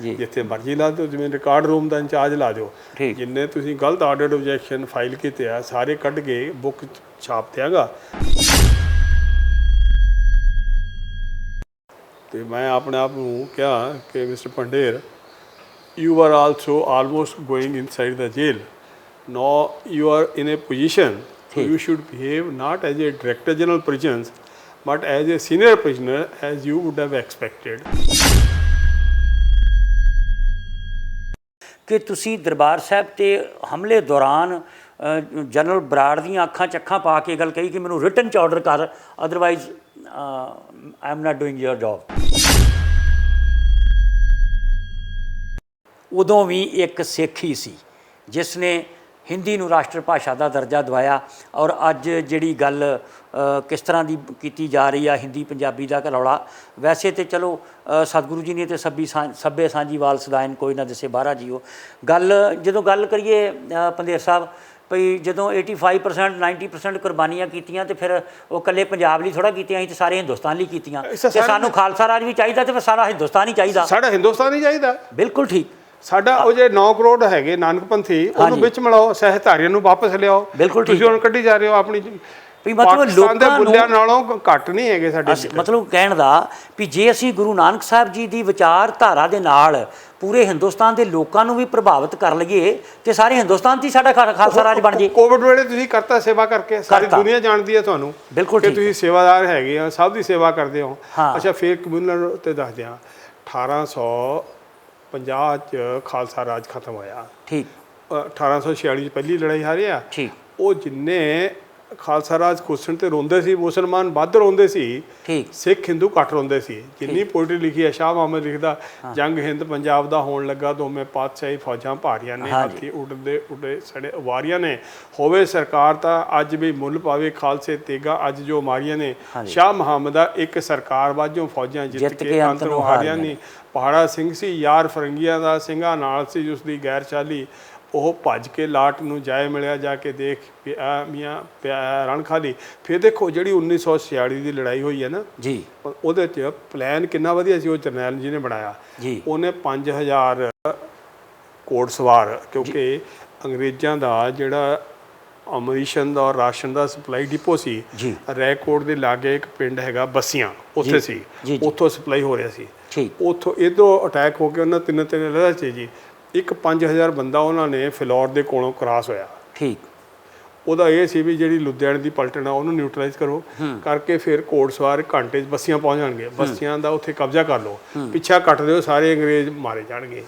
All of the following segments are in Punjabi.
जिथे मर्जी ला दो, जिवें रिकॉर्ड रूम का इंचार्ज ला दो, जिन्ने तुसीं गलत ऑर्डर्ड ऑब्जैक्शन फाइल किए आ सारे कढ़ के बुक छाप दियागा। तो मैं अपने आप को कहा कि mister Pander, you are also almost going inside the jail. Now you are in a position, so you should behave not as a director general prisons, but as a senior prisoner, as you would have expected. कि तुसी दरबार साहब ते हमले दौरान जनरल बराड़ दीयां अखां च अखां पा के गल कही कि मैनूं रिटन च ऑर्डर कर, otherwise I am not doing your job. उदों भी एक सिख ही सी जिसने हिंदी नूं राष्ट्र भाषा का दर्जा दवाया, और अज जिहड़ी गल किस तरह की की जा रही है हिंदी पंजाबी का रौला, वैसे तो चलो सतगुरु जी ने तो सभ्य सांझी वाल सदाइन कोई ना दसे बाहरा जीओ। गल जदों गल करिए पंधेर साहब भई जदों 85% 90% कुर्बानियां कीतियां तो फिर वो कल्ले पंजाब लई थोड़ा कीतियां, तो सारे हिंदुस्तान लई कीतियां, ते सानूं खालसा राज भी चाहिदा, तो फिर सारा हिंदुस्तान ही चाहिदा, साडा हिंदुस्तान ही चाहिदा। बिल्कुल ठीक। साडा ਉਹ जे 9 ਕਰੋੜ ਹੈਗੇ ਨਾਨਕਪੰਥੀ ਉਹਨੂੰ ਵਿੱਚ ਮਿਲਾਓ, ਸਹਿਧਾਰੀਆਂ ਨੂੰ ਵਾਪਸ ਲਿਆਓ। ਬਿਲकुल ਤੁਸੀਂ ਹੁਣ ਕੱਢੀ ਜਾ ਰਹੇ ਹੋ ਆਪਣੀ ਵੀ ਮਤਲਬ ਲੋਕਾਂ ਦੇ ਬੁੱਲਿਆਂ ਨਾਲੋਂ ਘੱਟ ਨਹੀਂ ਹੈਗੇ ਸਾਡੇ। ਮਤਲਬ ਕਹਿਣ ਦਾ ਵੀ ਜੇ ਅਸੀਂ ਗੁਰੂ ਨਾਨਕ ਸਾਹਿਬ ਜੀ ਦੀ ਵਿਚਾਰਧਾਰਾ ਦੇ ਨਾਲ ਪੂਰੇ ਹਿੰਦੁਸਤਾਨ ਦੇ ਲੋਕਾਂ ਨੂੰ ਵੀ ਪ੍ਰਭਾਵਿਤ ਕਰ ਲਈਏ ਤੇ ਸਾਰੇ ਹਿੰਦੁਸਤਾਨ 'ਚ ਹੀ ਸਾਡਾ ਖਾਲਸਾ ਰਾਜ ਬਣ ਜੇ। ਕੋਵਿਡ ਵੇਲੇ ਤੁਸੀਂ ਕਰਤਾ ਸੇਵਾ ਕਰਕੇ, ਸਾਰੀ ਦੁਨੀਆ ਜਾਣਦੀ ਹੈ ਤੁਹਾਨੂੰ ਬਿਲਕੁਲ ਕਿ ਤੁਸੀਂ ਸੇਵਾਦਾਰ ਹੈਗੇ ਆ, ਸਭ ਦੀ ਸੇਵਾ ਕਰਦੇ ਹੋ। ਅੱਛਾ ਫਿਰ ਕਮਿਊਨਲ ਤੇ ਦੱਸ ਦਿਆਂ 1850 ਚ ਖਾਲਸਾ ਰਾਜ ਖਤਮ ਹੋਇਆ। ਠੀਕ। 1846 ਚ ਪਹਿਲੀ ਲੜਾਈ ਹਾਰਿਆ। ਠੀਕ। ਉਹ ਜਿੰਨੇ ਖਾਲਸਾ ਰਾਜ ਖੁਸਣ ਤੇ ਰੋਂਦੇ ਸੀ, ਮੁਸਲਮਾਨ ਵੱਧ ਰੋਂਦੇ ਸੀ, ਸਿੱਖ ਹਿੰਦੂ ਘੱਟ ਰੋਂਦੇ ਸੀ। ਜਿੰਨੀ ਪੋਇਟਰੀ ਲਿਖੀ ਹੈ, ਸ਼ਾਹ ਮੁਹੰਮਦ ਲਿਖਦਾ, ਜੰਗ ਹਿੰਦ ਪੰਜਾਬ ਦਾ ਹੋਣ ਲੱਗਾ, ਦੋਵੇਂ ਪਾਤਸ਼ਾਹੀ ਫੌਜਾਂ ਭਾਰੀਆਂ ਨੇ, ਹਾਥੀ ਉੱਡਦੇ ਉੱਡੇ ਸੜੇ ਵਾਰੀਆਂ ਨੇ, ਹੋਵੇ ਸਰਕਾਰ ਤਾਂ ਅੱਜ ਵੀ ਮੁੱਲ ਪਾਵੇ ਖਾਲਸੇ ਤੇਗਾ ਅੱਜ ਜੋ ਮਾਰੀਆਂ ਨੇ। ਸ਼ਾਹ ਮੁਹੰਮਦ ਦਾ ਇੱਕ ਸਰਕਾਰ ਵਾਜੋਂ ਫੌਜਾਂ ਜਿੱਤ ਕੇ ਅੰਤਰੋਂ ਹਾਰੀਆਂ ਨਹੀਂ। ਪਹਾੜਾ ਸਿੰਘ ਸੀ ਯਾਰ ਫਰੰਗੀਆਂ ਦਾ, ਸਿੰਘਾਂ ਨਾਲ ਸੀ ਉਸ ਦੀ ਗੈਰ ਚਾਲੀ, ਉਹ ਭੱਜ ਕੇ ਲਾਟ ਨੂੰ ਜਾਏ ਮਿਲਿਆ, ਜਾ ਕੇ ਦੇਖ ਮੀਆਂ ਰਣ ਖਾਲੀ। ਫਿਰ ਦੇਖੋ ਜਿਹੜੀ 1946 ਦੀ ਲੜਾਈ ਹੋਈ ਹੈ ਨਾ ਜੀ, ਉਹਦੇ 'ਚ ਪਲਾਨ ਕਿੰਨਾ ਵਧੀਆ ਸੀ ਉਹ ਜਰਨੈਲ ਜੀ ਨੇ ਬਣਾਇਆ। ਉਹਨੇ 5000 ਘੋੜਸਵਾਰ, ਕਿਉਂਕਿ ਅੰਗਰੇਜ਼ਾਂ ਦਾ ਜਿਹੜਾ ਅਮਰੀਸ਼ਨ ਦਾ ਰਾਸ਼ਨ ਦਾ ਸਪਲਾਈ ਡਿਪੋ ਸੀ ਰੈਕੋਰਡ ਦੇ ਲਾਗੇ ਇੱਕ ਪਿੰਡ ਹੈਗਾ ਬਸੀਆਂ, ਉੱਥੇ ਸੀ, ਉੱਥੋਂ ਸਪਲਾਈ ਹੋ ਰਿਹਾ ਸੀ। ਉੱਥੋਂ ਇੱਧਰੋਂ ਅਟੈਕ ਹੋ ਕੇ ਉਹਨਾਂ ਤਿੰਨ ਲਹਿਰਾਂ 'ਚ ਜੀ ਇੱਕ 5000 ਬੰਦਾ ਉਹਨਾਂ ਨੇ ਫਿਲੌਰ ਦੇ ਕੋਲੋਂ ਕ੍ਰਾਸ ਹੋਇਆ। ਠੀਕ। ਉਹਦਾ ਇਹ ਸੀ ਵੀ ਜਿਹੜੀ ਲੁਧਿਆਣੇ ਦੀ ਪਲਟਨ ਆ ਉਹਨੂੰ ਨਿਊਟਰਲਾਈਜ਼ ਕਰੋ, ਕਰਕੇ ਫਿਰ ਘੋੜਸਵਾਰ ਘੰਟੇ 'ਚ ਬਸੀਆਂ ਪਹੁੰਚ ਜਾਣਗੇ, ਬਸੀਆਂ ਦਾ ਉੱਥੇ ਕਬਜ਼ਾ ਕਰ ਲਓ, ਪਿੱਛਾ ਕੱਟ ਦਿਓ, ਸਾਰੇ ਅੰਗਰੇਜ਼ ਮਾਰੇ ਜਾਣਗੇ।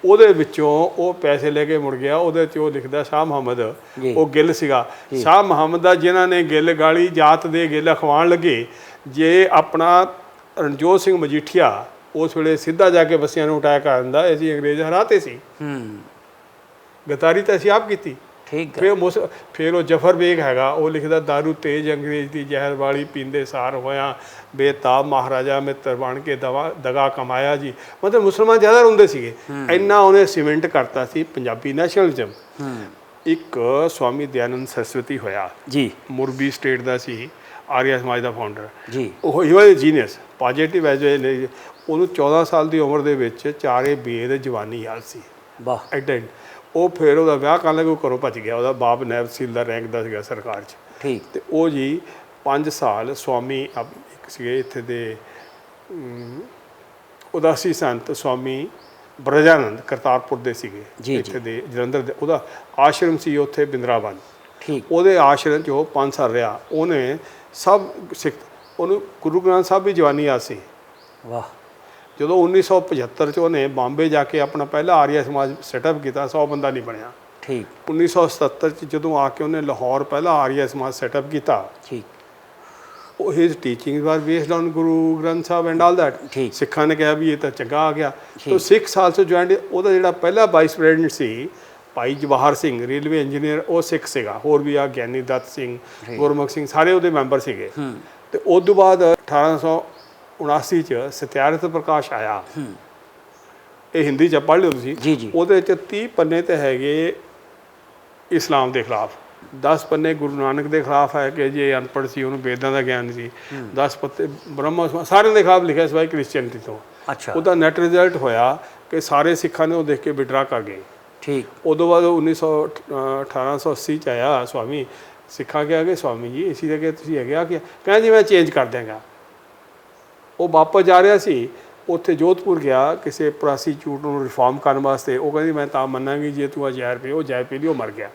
ਉਹਦੇ ਵਿੱਚੋਂ ਉਹ ਪੈਸੇ ਲੈ ਕੇ ਮੁੜ ਗਿਆ। ਉਹਦੇ 'ਚ ਉਹ ਲਿਖਦਾ ਸ਼ਾਹ ਮੁਹੰਮਦ, ਉਹ ਗਿੱਲ ਸੀਗਾ, ਸ਼ਾਹ ਮੁਹੰਮਦ ਦਾ ਜਿਨ੍ਹਾਂ ਨੇ ਗਿੱਲ ਗਾਲੀ ਜਾਤ ਦੇ ਗਿੱਲ ਅਖਵਾਉਣ ਲੱਗੇ। ਜੇ ਆਪਣਾ ਰਣਜੋਤ ਸਿੰਘ ਮਜੀਠੀਆ ਉਸ ਵੇਲੇ ਸਿੱਧਾ ਜਾ ਕੇ ਬਸੀਆਂ ਨੂੰ ਅਟੈਕ ਕਰ ਦਿੰਦਾ, ਅਸੀਂ ਅੰਗਰੇਜ਼ ਹਰਾਤੇ ਸੀ। ਗਦਾਰੀ ਤਾਂ ਅਸੀਂ ਆਪ ਕੀਤੀ। ਠੀਕ। ਫਿਰ ਉਹ ਜਫਰ ਬੇਗ ਹੈਗਾ, ਉਹ ਲਿਖਦਾ ਦਾਰੂ ਤੇਜ਼ ਅੰਗਰੇਜ਼ ਦੀ ਜ਼ਹਿਰ ਵਾਲੀ ਪੀਂਦੇ ਸਾਰ ਹੋਇਆ, ਬੇਤਾਬ ਮਹਾਰਾਜਾ ਮਿੱਤਰ ਬਣ ਕੇ ਦਗਾ ਕਮਾਇਆ ਜੀ। ਮਤਲਬ ਮੁਸਲਮਾਨ ਜ਼ਿਆਦਾ ਰੋਂਦੇ ਸੀਗੇ, ਇੰਨਾ ਉਹਨੇ ਸੀਮੈਂਟ ਕਰਤਾ ਸੀ ਪੰਜਾਬੀ ਨੈਸ਼ਨਲਿਜ਼ਮ। ਇੱਕ ਸਵਾਮੀ ਦਇਆਨੰਦ ਸਰਸਵਤੀ ਹੋਇਆ ਜੀ, ਮੁਰਬੀ ਸਟੇਟ ਦਾ ਸੀ, ਆਰੀਆ ਸਮਾਜ ਦਾ ਫਾਊਂਡਰ ਜੀ। ਉਹ ਹੀ ਵਾਜ ਜੀਨੀਅਸ, ਪੋਜ਼ਿਟਿਵ ਐਜ ਏ। ਉਹਨੂੰ 14 ਸਾਲ ਦੀ ਉਮਰ ਦੇ ਵਿੱਚ ਚਾਰੇ ਬੇਦ ਜਵਾਨੀ ਯਾਦ ਸੀ। ਵਾਹ। ਐਡਾ ਉਹ ਫਿਰ ਉਹਦਾ ਵਿਆਹ ਕਰਨ ਲੱਗੇ, ਉਹ ਘਰੋਂ ਭੱਜ ਗਿਆ। ਉਹਦਾ ਬਾਪ ਨਾਇਬ ਤਹਿਸੀਲਦਾਰ ਰੈਂਕ ਦਾ ਸੀਗਾ ਸਰਕਾਰ 'ਚ। ਠੀਕ। ਅਤੇ ਉਹ ਜੀ 5 ਸਾਲ ਸਵਾਮੀ ਇੱਕ ਸੀਗੇ ਇੱਥੇ ਦੇ ਉਦਾਸੀ ਸੰਤ ਸਵਾਮੀ ਬ੍ਰਜਾਨੰਦ ਕਰਤਾਰਪੁਰ ਦੇ ਸੀਗੇ, ਇੱਥੇ ਦੇ ਜਲੰਧਰ ਦੇ। ਉਹਦਾ ਆਸ਼ਰਮ ਸੀ ਉੱਥੇ ਬਿੰਦਰਾਬਨ। ਠੀਕ। ਉਹਦੇ ਆਸ਼ਰਮ 'ਚ ਉਹ 5 ਸਾਲ ਰਿਹਾ। ਉਹਨੇ ਸਭ ਸਿੱਖ, ਉਹਨੂੰ ਗੁਰੂ ਗ੍ਰੰਥ ਸਾਹਿਬ ਵੀ ਜਵਾਨੀ ਯਾਦ ਸੀ। ਵਾਹ। ਜਦੋਂ 1975 'ਚ ਉਹਨੇ ਬੰਬੇ ਜਾ ਕੇ ਆਪਣਾ ਪਹਿਲਾ ਆਰੀਆ ਸਮਾਜ ਸੈਟਅਪ ਕੀਤਾ, 100 ਬੰਦਾ ਨਹੀਂ ਬਣਿਆ। ਠੀਕ। 1977 'ਚ ਜਦੋਂ ਆ ਕੇ ਉਹਨੇ ਲਾਹੌਰ ਪਹਿਲਾ ਆਰੀਆ ਸਮਾਜ ਸੈਟਅਪ ਕੀਤਾ। ਠੀਕ। ਉਹ ਹਿਸ teaching war based on Guru Granth Sahib and all that. ਸਿੱਖਾਂ ਨੇ ਕਿਹਾ ਵੀ ਇਹ ਤਾਂ ਚੰਗਾ ਆ ਗਿਆ। ਤਾਂ ਸਿੱਖ ਸਾਲ 'ਚ ਜੁਆਇੰਟ। ਉਹਦਾ ਜਿਹੜਾ ਪਹਿਲਾ ਵਾਈਸ ਪ੍ਰੈਜ਼ੀਡੈਂਟ ਸੀ ਭਾਈ ਜਵਾਹਰ ਸਿੰਘ, ਰੇਲਵੇ ਇੰਜੀਨੀਅਰ, ਉਹ ਸਿੱਖ ਸੀਗਾ। ਹੋਰ ਵੀ ਆ ਗਿਆਨੀ ਦੱਤ ਸਿੰਘ, ਗੁਰਮੁਖ ਸਿੰਘ, ਸਾਰੇ ਉਹਦੇ ਮੈਂਬਰ ਸੀਗੇ। ਅਤੇ ਉਸ ਤੋਂ ਬਾਅਦ 1879 'ਚ ਸਤਿਆਰਥ ਪ੍ਰਕਾਸ਼ ਆਇਆ। ਇਹ ਹਿੰਦੀ 'ਚ ਪੜ੍ਹ ਲਿਓ ਤੁਸੀਂ। ਉਹਦੇ 'ਚ 30 ਪੰਨੇ ਤਾਂ ਹੈਗੇ ਇਸਲਾਮ ਦੇ ਖਿਲਾਫ, 10 ਪੰਨੇ ਗੁਰੂ ਨਾਨਕ ਦੇ ਖਿਲਾਫ ਹੈ ਕਿ ਜੇ ਅਨਪੜ੍ਹ ਸੀ, ਉਹਨੂੰ ਵੇਦਾਂ ਦਾ ਗਿਆਨ ਨਹੀਂ ਸੀ। 10 ਪੱਤੇ ਬ੍ਰਹਮ ਸਾਰਿਆਂ ਦੇ ਖਿਲਾਫ ਲਿਖਿਆ ਸਿਵਾਏ ਕ੍ਰਿਸਚੈਨਿਟੀ ਤੋਂ। ਅੱਛਾ ਉਹਦਾ ਨੈਟ ਰਿਜ਼ਲਟ ਹੋਇਆ ਕਿ ਸਾਰੇ ਸਿੱਖਾਂ ਨੇ ਉਹ ਦੇਖ ਕੇ ਵਿਡਰਾ ਕਰ ਗਏ। ਠੀਕ। ਉਦੋਂ ਬਾਅਦ 1880 ਚ ਆਇਆ ਸਵਾਮੀ, ਸਿੱਖਾਂ ਕਿਹਾ ਕਿ ਸਵਾਮੀ ਜੀ ਅਸੀਂ ਤਾਂ ਕਿ ਤੁਸੀਂ ਹੈਗੇ ਆ ਕਿ ਕਹਿੰਦੇ ਜੀ ਮੈਂ ਚੇਂਜ ਕਰ ਦਿਆਂਗਾ। ਉਹ ਵਾਪਸ ਜਾ ਰਿਹਾ ਸੀ, ਉੱਥੇ ਜੋਧਪੁਰ ਗਿਆ ਕਿਸੇ ਪ੍ਰੋਸੀਕਿਊਟ ਨੂੰ ਰਿਫਾਰਮ ਕਰਨ ਵਾਸਤੇ। ਉਹ ਕਹਿੰਦੀ ਮੈਂ ਤਾਂ ਮੰਨਾਂਗੀ ਜੇ ਤੂੰ ਜ਼ਹਿਰ ਪੀ, ਉਹ ਜ਼ਹਿਰ ਪੀ ਲਈ, ਉਹ ਮਰ ਗਿਆ।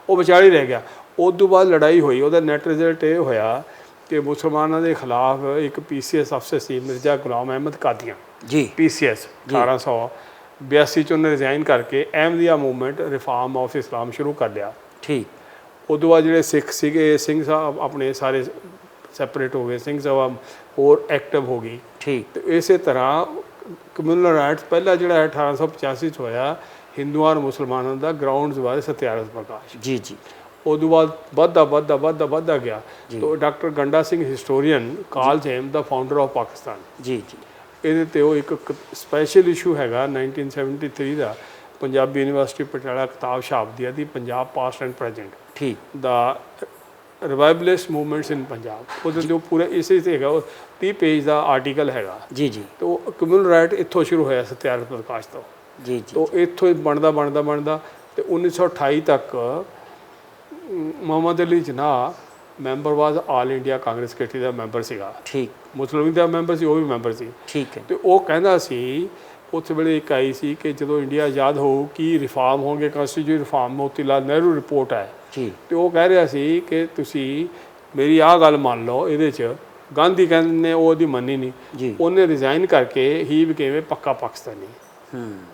ਉਹ ਵਿਚਾਲੇ ਰਹਿ ਗਿਆ। ਉਸ ਤੋਂ ਬਾਅਦ ਲੜਾਈ ਹੋਈ, ਉਹਦਾ ਨੈਟ ਰਿਜ਼ਲਟ ਇਹ ਹੋਇਆ ਕਿ ਮੁਸਲਮਾਨਾਂ ਦੇ ਖਿਲਾਫ ਇੱਕ PCS ਅਫਸਰ ਸੀ ਮਿਰਜ਼ਾ ਗੁਲਾਮ ਅਹਿਮਦ ਕਾਦੀਆਂ ਜੀ, PCS 1882 ਚ ਉਹਨੇ ਰਿਜ਼ਾਈਨ ਕਰਕੇ ਅਹਿਮਦੀਆ ਮੂਵਮੈਂਟ ਰਿਫਾਰਮ ਆਫ ਇਸਲਾਮ ਸ਼ੁਰੂ ਕਰ ਲਿਆ। ਠੀਕ। ਉਦੋਂ ਬਾਅਦ ਜਿਹੜੇ ਸਿੱਖ ਸੀਗੇ, ਸਿੰਘ ਸਾਹਿਬ ਆਪਣੇ ਸਾਰੇ ਸੈਪਰੇਟ ਹੋ ਗਏ, ਸਿੰਘ ਸਭਾ ਹੋਰ ਐਕਟਿਵ ਹੋ ਗਈ। ਠੀਕ। ਤੇ ਇਸੇ ਤਰ੍ਹਾਂ ਕਮਿਊਨਲ ਰਾਈਟਸ ਪਹਿਲਾ ਜਿਹੜਾ 1885 ਚ ਹੋਇਆ ਹਿੰਦੂਆਂ ਔਰ ਮੁਸਲਮਾਨਾਂ ਦਾ ਗਰਾਊਂਡਸ ਬਾਰੇ ਸਤਿਆਰਥ ਪ੍ਰਕਾਸ਼। ਜੀ ਜੀ। ਉਦੋਂ ਬਾਅਦ ਵੱਧਦਾ ਗਿਆ। ਤਾਂ doctor Ganda Singh historian calls him the founder of Pakistan. ਜੀ ਜੀ। ਇਹਦੇ ਤੇ ਉਹ ਇੱਕ ਸਪੈਸ਼ਲ ਇਸ਼ੂ ਹੈਗਾ 1973 ਦਾ, ਪੰਜਾਬੀ ਯੂਨੀਵਰਸਿਟੀ ਪਟਿਆਲਾ ਕਿਤਾਬ ਛਾਪਦੀ ਆ ਦੀ ਪੰਜਾਬ ਪਾਸਟ ਐਂਡ ਪ੍ਰੈਜੈਂਟ। ਠੀਕ। ਦਾ ਰਿਵਾਈਵਲਿਸਟ ਮੂਵਮੈਂਟਸ ਇਨ ਪੰਜਾਬ, ਉਹਦੇ ਜੋ ਪੂਰਾ ਇਸੇ ਤੇ ਹੈਗਾ, ਉਹ 30 ਪੇਜ ਦਾ ਆਰਟੀਕਲ ਹੈਗਾ। ਜੀ ਜੀ। ਤਾਂ ਉਹ ਕਮਿਊਨਲ ਰਾਈਟ ਇੱਥੋਂ ਸ਼ੁਰੂ ਹੋਇਆ ਸਤਿਆਰਥ ਪ੍ਰਕਾਸ਼ ਤੋਂ। ਜੀ ਜੀ। ਤਾਂ ਇੱਥੋਂ ਹੀ ਬਣਦਾ ਤੇ 1928 ਤੱਕ ਮੁਹੰਮਦ ਅਲੀ ਜਿਨਾਹ ਮੈਂਬਰ ਵਾਜ ਆਲ ਇੰਡੀਆ ਕਾਂਗਰਸ ਕਮੇਟੀ ਦਾ ਮੈਂਬਰ ਸੀਗਾ। ਠੀਕ। ਮੁਸਲਿਮ ਦਾ ਮੈਂਬਰ ਸੀ, ਉਹ ਵੀ ਮੈਂਬਰ ਸੀ। ਠੀਕ ਹੈ। ਤੇ ਉਹ ਕਹਿੰਦਾ ਸੀ ਉਸ ਵੇਲੇ ਇੱਕ ਆਈ ਸੀ ਕਿ ਜਦੋਂ ਇੰਡੀਆ ਆਜ਼ਾਦ ਹੋਊ ਕੀ ਰਿਫਾਰਮ ਹੋਣਗੇ, constitution reform, Moti Lal Nehru report ਹੈ। ਤੇ ਉਹ ਕਹਿ ਰਿਹਾ ਸੀ ਕਿ ਤੁਸੀਂ ਮੇਰੀ ਆਹ ਗੱਲ ਮੰਨ ਲਓ, ਇਹਦੇ 'ਚ ਗਾਂਧੀ ਕਹਿੰਦੇ ਨੇ ਉਹਦੀ ਮੰਨੀ ਨਹੀਂ, ਉਹਨੇ ਰਿਜ਼ਾਈਨ ਕਰਕੇ ਹੀ ਬਿਕੇਮ ਪੱਕਾ ਪਾਕਿਸਤਾਨੀ।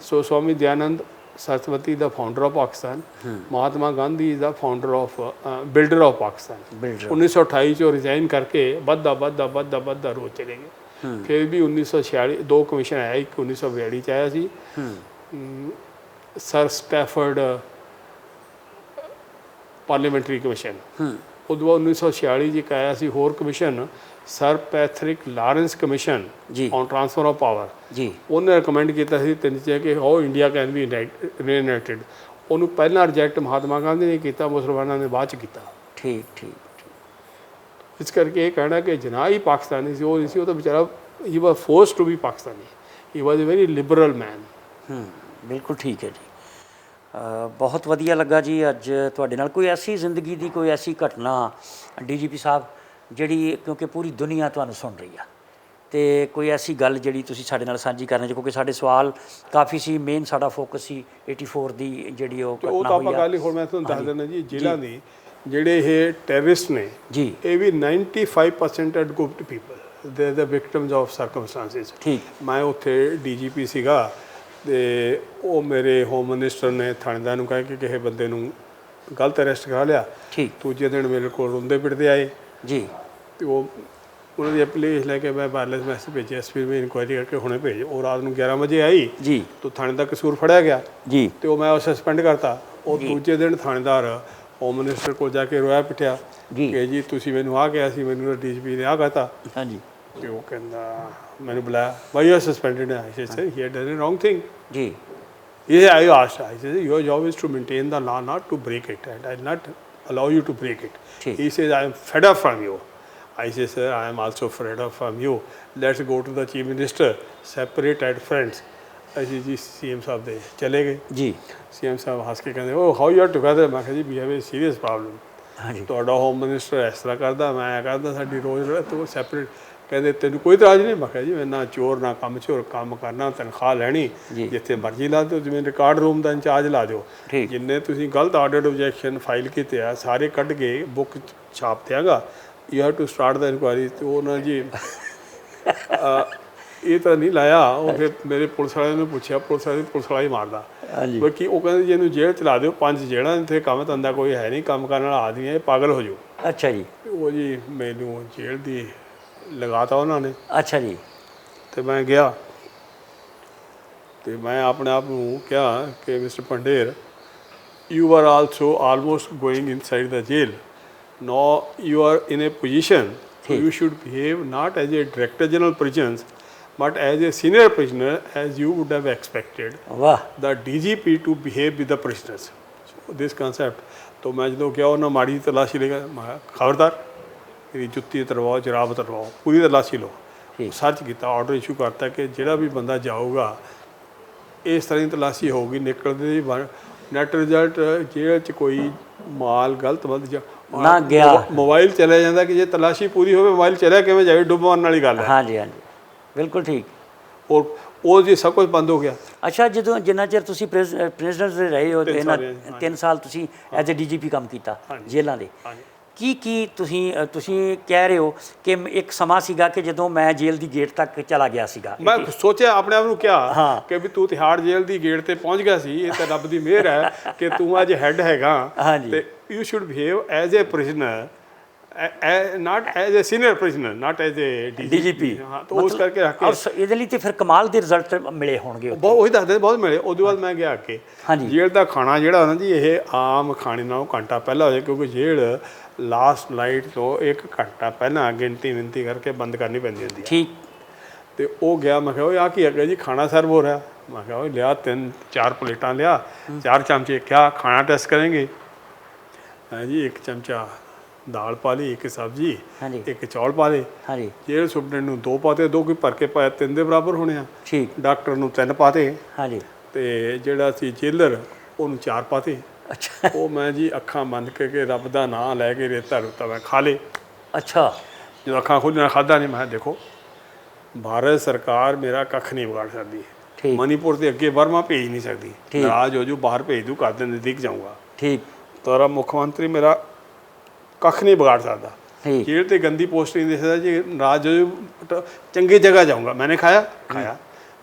ਸੋ ਸਵਾਮੀ ਦਯਾਨੰਦ ਸਰਸਵਤੀ ਦਾ ਫਾਊਂਡਰ ਆਫ ਪਾਕਿਸਤਾਨ, ਮਹਾਤਮਾ ਗਾਂਧੀ ਦਾ founder of builder of Pakistan. 1928 'ਚ ਰਿਜ਼ਾਈਨ ਕਰਕੇ ਵੱਧਦਾ ਰੋਜ਼ ਚਲੇ ਗਏ। ਫਿਰ ਵੀ 1946 ਦੋ ਕਮਿਸ਼ਨ ਆਇਆ, ਇੱਕ 1942 'ਚ ਆਇਆ ਸੀ ਸਰ ਸਟੈਫਰਡ ਪਾਰਲੀਮੈਂਟਰੀ ਕਮਿਸ਼ਨ। ਉਦੋਂ ਬਾਅਦ 1946 'ਚ ਇੱਕ ਆਇਆ ਸੀ ਹੋਰ commission sir Pethick Lawrence commission on transfer of power. ਜੀ। ਉਹਨੇ ਰਿਕਮੈਂਡ ਕੀਤਾ ਸੀ ਤਿੰਨ ਚ ਕਿ how India can be reunited. ਉਹਨੂੰ ਪਹਿਲਾਂ ਰਿਜੈਕਟ ਮਹਾਤਮਾ ਗਾਂਧੀ ਨੇ ਕੀਤਾ, ਮੁਸਲਮਾਨਾਂ ਨੇ ਬਾਅਦ ਚ ਕੀਤਾ। ਠੀਕ ਠੀਕ। ਇਸ ਕਰਕੇ ਇਹ ਕਹਿਣਾ ਕਿ ਜਿਨਾਹ ਹੀ ਪਾਕਿਸਤਾਨੀ ਸੀ, ਉਹ ਨਹੀਂ ਸੀ, ਉਹ ਤਾਂ ਵਿਚਾਰਾ he was forced to be Pakistani, he was a very liberal man. ਬਿਲਕੁਲ ਠੀਕ ਹੈ ਜੀ। ਬਹੁਤ ਵਧੀਆ ਲੱਗਾ ਜੀ ਅੱਜ ਤੁਹਾਡੇ ਨਾਲ। ਕੋਈ ਐਸੀ ਜ਼ਿੰਦਗੀ ਦੀ ਕੋਈ ਐਸੀ ਘਟਨਾ DGP ਸਾਹਿਬ ਜਿਹੜੀ, ਕਿਉਂਕਿ ਪੂਰੀ ਦੁਨੀਆ ਤੁਹਾਨੂੰ ਸੁਣ ਰਹੀ ਆ, ਅਤੇ ਕੋਈ ਐਸੀ ਗੱਲ ਜਿਹੜੀ ਤੁਸੀਂ ਸਾਡੇ ਨਾਲ ਸਾਂਝੀ ਕਰਨਾ, ਕਿਉਂਕਿ ਸਾਡੇ ਸਵਾਲ ਕਾਫੀ ਸੀ, ਮੇਨ ਸਾਡਾ ਫੋਕਸ ਸੀ 84 ਦੀ ਜਿਹੜੀ ਉਹ ਘਟਨਾ ਹੋਈ ਆ। ਉਹ ਤਾਂ ਆਪਾਂ ਗੱਲ ਹੀ ਹੁਣ ਮੈਂ ਤੁਹਾਨੂੰ ਦੱਸ ਦਿੰਦਾ ਜੀ, ਜੇਲ੍ਹਾਂ ਦੀ ਜਿਹੜੇ ਇਹ ਟੈਰਰਿਸਟ ਨੇ ਜੀ, ਇਹ ਵੀ 95% ਐਟ ਗੁਪਟ people, they are the victims of circumstances. ਠੀਕ। ਮੈਂ ਉੱਥੇ DGP ਸੀਗਾ ਅਤੇ ਉਹ ਮੇਰੇ ਹੋਮ ਮਿਨਿਸਟਰ ਨੇ ਥਾਣੇਦਾਰ ਨੂੰ ਕਹਿ ਕੇ ਕਿਸੇ ਬੰਦੇ ਨੂੰ ਗਲਤ ਅਰੈਸਟ ਕਰਾ ਲਿਆ। ਠੀਕ। ਦੂਜੇ ਦਿਨ ਮੇਰੇ ਕੋਲ ਰੋਂਦੇ ਪਿੱਟਦੇ ਆਏ ਜੀ, ਅਤੇ ਉਹ ਉਹਨਾਂ ਦੀ ਐਪਲੀਕੇਸ਼ਨ ਲੈ ਕੇ ਮੈਂ ਵਾਇਰਲੈਸ ਮੈਸੇਜ ਭੇਜਿਆ SP ਨੂੰ ਇਨਕੁਆਇਰੀ ਕਰਕੇ ਹੁਣੇ ਭੇਜ। ਉਹ ਰਾਤ ਨੂੰ 11 ਵਜੇ ਆਈ ਜੀ, ਤਾਂ ਥਾਣੇ ਦਾ ਕਸੂਰ ਫੜਿਆ ਗਿਆ ਜੀ, ਅਤੇ ਉਹ ਮੈਂ ਸਸਪੈਂਡ ਕਰਤਾ। ਉਹ ਦੂਜੇ ਦਿਨ ਥਾਣੇਦਾਰ ਹੋਮ ਮਿਨਿਸਟਰ ਕੋਲ ਜਾ ਕੇ ਰੋਇਆ ਪਿੱਟਿਆ ਕਿ ਜੀ ਤੁਸੀਂ ਮੈਨੂੰ ਆਹ ਕਿਹਾ ਸੀ, ਮੈਨੂੰ DGP ਨੇ ਆਹ ਕਹਿਤਾ। ਹਾਂਜੀ। ਅਤੇ ਉਹ ਕਹਿੰਦਾ ਮੈਨੂੰ ਬੁਲਾਇਆ, why you are suspended? I said sir he had done a wrong thing. ਜੀ। He said, I asked, I said, your job is to maintain the law, not to break it, and I will not allow you to break it. He says, I am fed up from you. I say, sir, I am also fed up from you. Let's go to the Chief Minister, separate as friends. ਅਸੀਂ ਜੀ CM ਸਾਹਿਬ ਦੇ ਚਲੇ ਗਏ ਜੀ। CM ਸਾਹਿਬ ਹੱਸ ਕੇ ਕਹਿੰਦੇ, ਉਹ ਹਾਊ ਯੂ ਆਰ ਟੂਗੈਦਰ? ਮੈਂ ਕਿਹਾ ਜੀ we have a serious problem. ਹਾਂਜੀ। ਤੁਹਾਡਾ ਹੋਮ ਮਿਨਿਸਟਰ ਇਸ ਤਰ੍ਹਾਂ ਕਰਦਾ, ਮੈਂ ਕਰਦਾ, ਸਾਡੀ ਰੋਜ਼ ਲੜਾ, ਤੂੰ ਸੈਪਰੇਟ। ਕਹਿੰਦੇ ਤੈਨੂੰ ਕੋਈ ਇਤਰਾਜ਼ ਨਹੀਂ? ਮੈਂ ਕਿਹਾ ਜੀ ਮੈਂ ਨਾ ਚੋਰ ਨਾ ਕੰਮ ਚੋਰ, ਕੰਮ ਕਰਨਾ, ਤਨਖਾਹ ਲੈਣੀ, ਜਿੱਥੇ ਮਰਜ਼ੀ ਲਾ ਦਿਓ, ਜਿਵੇਂ ਰਿਕਾਰਡ ਰੂਮ ਦਾ ਇੰਚਾਰਜ ਲਾ ਦਿਓ। ਜਿੰਨੇ ਤੁਸੀਂ ਗਲਤ ਆਰਡਰਡ ਓਬਜੈਕਸ਼ਨ ਫਾਈਲ ਕੀਤੇ ਆ ਸਾਰੇ ਕੱਢ ਕੇ ਬੁੱਕ ਛਾਪ ਦਿਆਂਗਾ, you have to start the inquiry. ਅਤੇ ਉਹ ਨਾ ਜੀ ਇਹ ਤਾਂ ਨਹੀਂ ਲਾਇਆ। ਉਹ ਫਿਰ ਮੇਰੇ ਪੁਲਿਸ ਵਾਲਿਆਂ ਨੂੰ ਪੁੱਛਿਆ, ਪੁਲਿਸ ਵਾਲਾ ਹੀ ਮਾਰਦਾ ਬਾਕੀ। ਉਹ ਕਹਿੰਦੇ ਜੀ ਇਹਨੂੰ ਜੇਲ੍ਹ ਚਲਾ ਦਿਓ, 5 ਜੇਲ੍ਹਾਂ, ਇੱਥੇ ਕੰਮ ਧੰਦਾ ਕੋਈ ਹੈ ਨਹੀਂ, ਕੰਮ ਕਰਨ ਵਾਲਾ ਆਦਮੀ ਹੈ, ਇਹ ਪਾਗਲ ਹੋ ਜਾਊ। ਅੱਛਾ ਜੀ। ਉਹ ਜੀ ਮੈਨੂੰ ਜੇਲ੍ਹ ਦੀ ਲਗਾਤਾ ਉਹਨਾਂ ਨੇ। ਅੱਛਾ ਜੀ। ਅਤੇ ਮੈਂ ਗਿਆ ਅਤੇ ਮੈਂ ਆਪਣੇ ਆਪ ਨੂੰ ਕਿਹਾ ਕਿ mister Pander, you are also almost going inside the jail, no you are in a position, you should behave not as a director general prisons but as a senior prisoner, as you would have expected the DGP to behave with the prisoners. So this concept. तो मैं जो क्या ना माड़ी तलाशी लेगा, खबरदार मेरी जुत्ती उतरवाओ, जराब उतरवाओ, पूरी तलाशी लो। ਸਰਚ ਕੀਤਾ, ਆਰਡਰ ਇਸ਼ੂ ਕਰਤਾ ਕਿ ਜਿਹੜਾ ਵੀ ਬੰਦਾ ਜਾਊਗਾ ਇਸ ਤਰ੍ਹਾਂ ਦੀ ਤਲਾਸ਼ੀ ਹੋਊਗੀ, ਨਿਕਲਦੇ ਨੈਟ ਰਿਜ਼ਲਟ ਜੇਲ੍ਹ 'ਚ ਕੋਈ ਮਾਲ ਗਲਤ ਵੱਧ ਨਾ ਗਿਆ, ਮੋਬਾਈਲ ਚਲਿਆ ਜਾਂਦਾ ਕਿ ਜੇ ਤਲਾਸ਼ੀ ਪੂਰੀ ਹੋਵੇ ਮੋਬਾਈਲ ਚਲਿਆ ਕਿਵੇਂ ਜਾਵੇ, ਡੁੱਬਣ ਵਾਲੀ ਗੱਲ ਹੈ। ਹਾਂਜੀ ਹਾਂਜੀ ਬਿਲਕੁਲ ਠੀਕ। ਔਰ ਉਹ ਜੀ ਸਭ ਕੁਝ ਬੰਦ ਹੋ ਗਿਆ। ਅੱਛਾ, ਜਦੋਂ ਜਿੰਨਾ ਚਿਰ ਤੁਸੀਂ ਪ੍ਰੈਜ਼ੀਡੈਂਟ ਦੇ ਰਹੇ ਹੋ, 3 ਸਾਲ ਤੁਸੀਂ ਐਜ਼ ਏ ਡੀਜੀਪੀ ਕੰਮ ਕੀਤਾ ਜੇਲ੍ਹਾਂ ਦੇ, ਕੀ ਤੁਸੀਂ ਕਹਿ ਰਹੇ ਹੋ ਕਿ ਇੱਕ ਸਮਾਂ ਸੀਗਾ ਕਿ ਜਦੋਂ ਮੈਂ ਜੇਲ੍ਹ ਦੀ ਗੇਟ ਤੱਕ ਚਲਾ ਗਿਆ ਸੀਗਾ, ਮੈਂ ਸੋਚਿਆ ਆਪਣੇ ਆਪ ਨੂੰ ਕਿਹਾ ਕਿ ਵੀ ਤੂੰ ਤਿਹਾੜ ਜੇਲ੍ਹ ਦੀ ਗੇਟ ਤੇ ਪਹੁੰਚ ਗਿਆ ਸੀ, ਇਹ ਤਾਂ ਰੱਬ ਦੀ ਮਿਹਰ ਹੈ ਕਿ ਤੂੰ ਅੱਜ ਹੈੱਡ ਹੈਗਾ, ਤੇ you should behave as a prisoner, not as a senior prisoner, not as a DGP। ਹਾਂ, ਤਾਂ ਉਸ ਕਰਕੇ ਰੱਖ ਕੇ ਇਹਦੇ ਲਈ ਤੇ ਫਿਰ ਕਮਾਲ ਦੇ ਰਿਜ਼ਲਟ ਮਿਲੇ ਹੋਣਗੇ। ਬਹੁਤ ਉਹੀ ਦੱਸਦੇ ਬਹੁਤ ਮਿਲੇ। ਉਹਦੇ ਬਾਅਦ ਮੈਂ ਗਿਆ ਕਿ ਜੇਲ੍ਹ ਦਾ ਖਾਣਾ ਜਿਹੜਾ ਨਾ ਜੀ, ਇਹ ਆਮ ਖਾਣੇ ਨਾਲੋਂ ਘੰਟਾ ਪਹਿਲਾਂ ਹੋ ਜਾਏ, ਕਿਉਂਕਿ ਜੇਲ੍ਹ ਲਾਸਟ ਨਾਈਟ ਤੋਂ 1 ਘੰਟਾ ਪਹਿਲਾਂ ਗਿਣਤੀ ਕਰਕੇ ਬੰਦ ਕਰਨੀ ਪੈਂਦੀ ਹੁੰਦੀ ਹੈ। ਠੀਕ। ਤੇ ਉਹ ਗਿਆ, ਮੈਂ ਕਿਹਾ ਉਹ ਆ ਕੀ ਹੈਗਾ ਜੀ, ਖਾਣਾ ਸਰਵ ਹੋ ਰਿਹਾ। ਮੈਂ ਕਿਹਾ ਉਹ ਲਿਆ 3-4 ਪਲੇਟਾਂ ਲਿਆ, 4 ਚਮਚੇ, ਕਿਆ ਖਾਣਾ ਟੈਸਟ ਕरेंगे? ਹਾਂ ਜੀ, 1 ਚਮਚਾ दाल पा ली, 1 सब्जी, 1 चौल पा ले। जेल सुपरडेंट ਨੂੰ 2 ਪਾਤੇ, 2 ਕੋਈ ਭਰ ਕੇ ਪਾਇਆ, 3 ਦੇ ਬਰਾਬਰ ਹੋਣੇ ਆ। ਠੀਕ। ਡਾਕਟਰ ਨੂੰ 3 ਪਾਤੇ। ਹਾਂਜੀ। ਤੇ ਜਿਹੜਾ ਸੀ ਜੇਲਰ ਉਹਨੂੰ 4 ਪਾਤੇ। ਅੱਛਾ। ਉਹ ਮੈਂ ਜੀ ਅੱਖਾਂ ਬੰਦ ਕਰਕੇ ਰੱਬ ਦਾ ਨਾਮ ਲੈ ਕੇ ਰੇਤਾ ਰੁੱਤਾ ਮੈਂ ਖਾ ਲੇ। ਅੱਛਾ। ਜਦੋਂ ਅੱਖਾਂ ਖੋਲ੍ਹੀਆਂ ਖਾਧਾ ਨਹੀਂ। ਮੈਂ ਦੇਖੋ ਭਾਰਤ ਸਰਕਾਰ ਮੇਰਾ ਕੱਖ ਨਹੀਂ ਵਿਗਾੜ ਸਕਦੀ। ਮਨੀਪੁਰ ਦੇ ਅੱਗੇ ਬਰਮਾ ਭੇਜ ਨਹੀਂ ਸਕਦੀ। ਨਾਰਾਜ਼ ਹੋ ਜੂ ਬਾਹਰ ਭੇਜ ਦੂ, ਘਰ ਦੇ ਨਜ਼ਦੀਕ ਜਾਊਂਗਾ। ਠੀਕ। ਤੁਹਾਡਾ ਮੁੱਖ ਮੰਤਰੀ ਮੇਰਾ ਕੱਖ ਨਹੀਂ ਵਿਗਾੜ ਸਕਦਾ। ਜੇਲ੍ਹ ਤੇ ਗੰਦੀ ਪੋਸਟ ਨਹੀਂ ਦੇ ਸਕਦਾ ਜੀ। ਨਾਰਾਜ਼ ਹੋ ਚੰਗੀ ਜਗ੍ਹਾ ਜਾਊਂਗਾ। ਮੈਨੇ ਖਾਇਆ। ਮੈਂ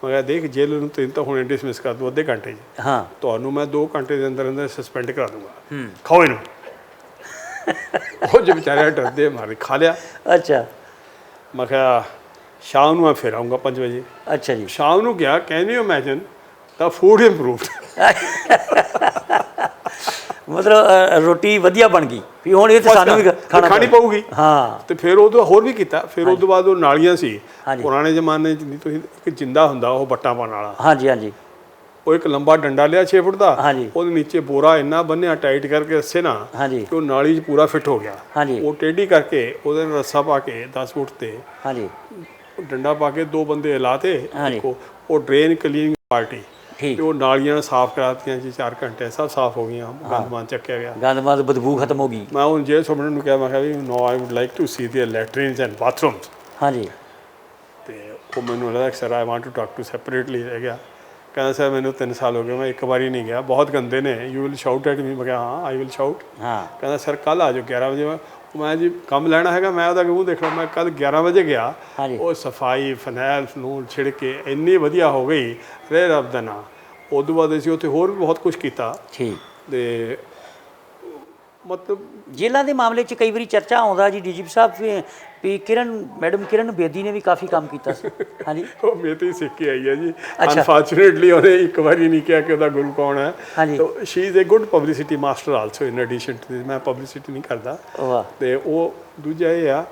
ਕਿਹਾ ਦੇਖ ਜੇਲ੍ਹ ਨੂੰ ਤੈਨੂੰ ਤਾਂ ਹੁਣੇ ਡਿਸਮਿਸ ਕਰ ਦੂੰ ਅੱਧੇ ਘੰਟੇ 'ਚ। ਹਾਂ। ਤੁਹਾਨੂੰ ਮੈਂ 2 ਘੰਟੇ ਦੇ ਅੰਦਰ ਸਸਪੈਂਡ ਕਰਾ ਦੂੰਗਾ। ਖਾਓ ਇਹਨੂੰ। ਉਹ ਜੋ ਵਿਚਾਰਿਆ ਡਰਦੇ ਮਾਰੇ ਖਾ ਲਿਆ। ਅੱਛਾ। ਮੈਂ ਕਿਹਾ ਸ਼ਾਮ ਨੂੰ ਮੈਂ ਫਿਰ ਆਊਂਗਾ 5 ਵਜੇ। ਅੱਛਾ ਜੀ। ਸ਼ਾਮ ਨੂੰ ਗਿਆ, can you imagine the food improved. ਮਤਲਬ ਰੋਟੀ ਵਧੀਆ ਬਣ ਗਈ ਵੀ ਹੁਣ ਇਹ ਤਾਂ ਸਾਨੂੰ ਵੀ ਖਾਣੀ ਪਊਗੀ। ਹਾਂ। ਤੇ ਫਿਰ ਉਹ ਹੋਰ ਵੀ ਕੀਤਾ। ਫਿਰ ਉਹ ਤੋਂ ਬਾਅਦ ਉਹ ਨਾਲੀਆਂ ਸੀ ਪੁਰਾਣੇ ਜ਼ਮਾਨੇ 'ਚ, ਨਹੀਂ ਤੁਸੀਂ ਇੱਕ ਜਿੰਦਾ ਹੁੰਦਾ ਉਹ ਵੱਟਾਂ ਪਾਉਣ ਵਾਲਾ। ਹਾਂਜੀ ਹਾਂਜੀ। ਉਹ ਇੱਕ ਲੰਬਾ ਡੰਡਾ ਲਿਆ 6 ਫੁੱਟ ਦਾ, ਉਹਦੇ ਨੀਚੇ ਬੋਰਾ ਇੰਨਾ ਬੰਨਿਆ ਟਾਈਟ ਕਰਕੇ ਰੱਸੇ ਨਾਲ ਕਿ ਉਹ ਨਾਲੀ 'ਚ ਪੂਰਾ ਫਿੱਟ ਹੋ ਗਿਆ। ਉਹ ਟੇਢੀ ਕਰਕੇ ਉਹਦੇ ਨਾਲ ਰੱਸਾ ਪਾ ਕੇ 10 ਫੁੱਟ ਤੇ ਡੰਡਾ ਪਾ ਕੇ 2 ਬੰਦੇ ਲਾਤੇ। ਉਹ ਡਰੇਨ ਕਲੀਨਿੰਗ ਪਾਰਟੀ ਤੇ ਉਹ ਨਾਲੀਆਂ ਸਾਫ਼ ਕਰਾਤੀਆਂ ਜੀ। 4 ਘੰਟੇ ਸਭ ਸਾਫ਼ ਹੋ ਗਈਆਂ। ਗੰਦਮਾਨ ਚੱਕਿਆ ਗਿਆ। ਗੰਦਮਾਨ ਬਦਬੂ ਖਤਮ ਹੋ ਗਈ। ਮੈਂ ਉਹ ਜੇਲ੍ਹ ਸੁਪਰਡੈਂਟ ਨੂੰ ਕਿਹਾ, ਮੈਂ ਕਿਹਾ ਵੀ no I would like to see their latrines and bathrooms. ਹਾਂਜੀ। ਤੇ ਉਹ ਮੈਨੂੰ ਲੱਗਦਾ sir I want to talk to separately ਰਹਿ ਗਿਆ। ਕਹਿੰਦਾ ਸਰ ਮੈਨੂੰ 3 ਸਾਲ ਹੋ ਗਏ, ਮੈਂ ਇੱਕ ਵਾਰੀ ਨਹੀਂ ਗਿਆ, ਬਹੁਤ ਗੰਦੇ ਨੇ, ਯੂ ਵਿਲ ਸ਼ਾਊਟ ਐਟ ਮੀ। ਮੈਂ ਕਿਹਾ ਹਾਂ ਆਈ ਵਿਲ ਸ਼ਾਊਟ। ਹਾਂ। ਕਹਿੰਦਾ ਸਰ ਕੱਲ੍ਹ ਆ ਜਾਓ 11 ਵਜੇ। ਮੈਂ ਜੀ ਕੰਮ ਲੈਣਾ ਹੈਗਾ, ਮੈਂ ਉਹਦਾ ਮੂੰਹ ਦੇਖਣਾ। ਮੈਂ ਕੱਲ੍ਹ 11 ਵਜੇ ਗਿਆ। ਉਹ ਸਫਾਈ ਫਨੈਲ ਫਨੂਲ ਛਿੜ ਕੇ ਇੰਨੀ ਵਧੀਆ ਹੋ ਗਈ, ਰੇ ਰੱਬ ਦਾ ਨਾਂ। ਉਦੋਂ ਬਾਅਦ ਅਸੀਂ ਉੱਥੇ ਹੋਰ ਵੀ ਬਹੁਤ ਕੁਛ ਕੀਤਾ। ਠੀਕ। ਤੇ ਮਤਲਬ ਜੇਲ੍ਹਾਂ ਦੇ ਮਾਮਲੇ 'ਚ ਕਈ ਵਾਰੀ ਚਰਚਾ ਆਉਂਦਾ ਜੀ ਡੀਜੀਪੀ ਸਾਹਿਬ ਵੀ ਮੈਡਮ ਕਿਰਨ ਬੇਦੀ ਨੇ ਵੀ ਕਾਫੀ ਕੰਮ ਕੀਤਾ ਸੀ। ਹਾਂਜੀ। ਉਹ ਮੇਰੇ ਤੋਂ ਹੀ ਸਿੱਖ ਕੇ ਆਈ ਹੈ ਜੀ। ਅਨਫੋਰਚੂਨੇਟਲੀ ਉਹਨੇ ਇੱਕ ਵਾਰੀ ਨਹੀਂ ਕਿਹਾ ਕਿ ਉਹਦਾ ਗੁਰੂ ਕੌਣ ਹੈ। ਹਾਂਜੀ। She is a good publicity master also in addition to this. ਮੈਂ ਪਬਲਿਸਿਟੀ ਨਹੀਂ ਕਰਦਾ। ਤੇ ਉਹ ਦੂਜਾ ਇਹ ਆ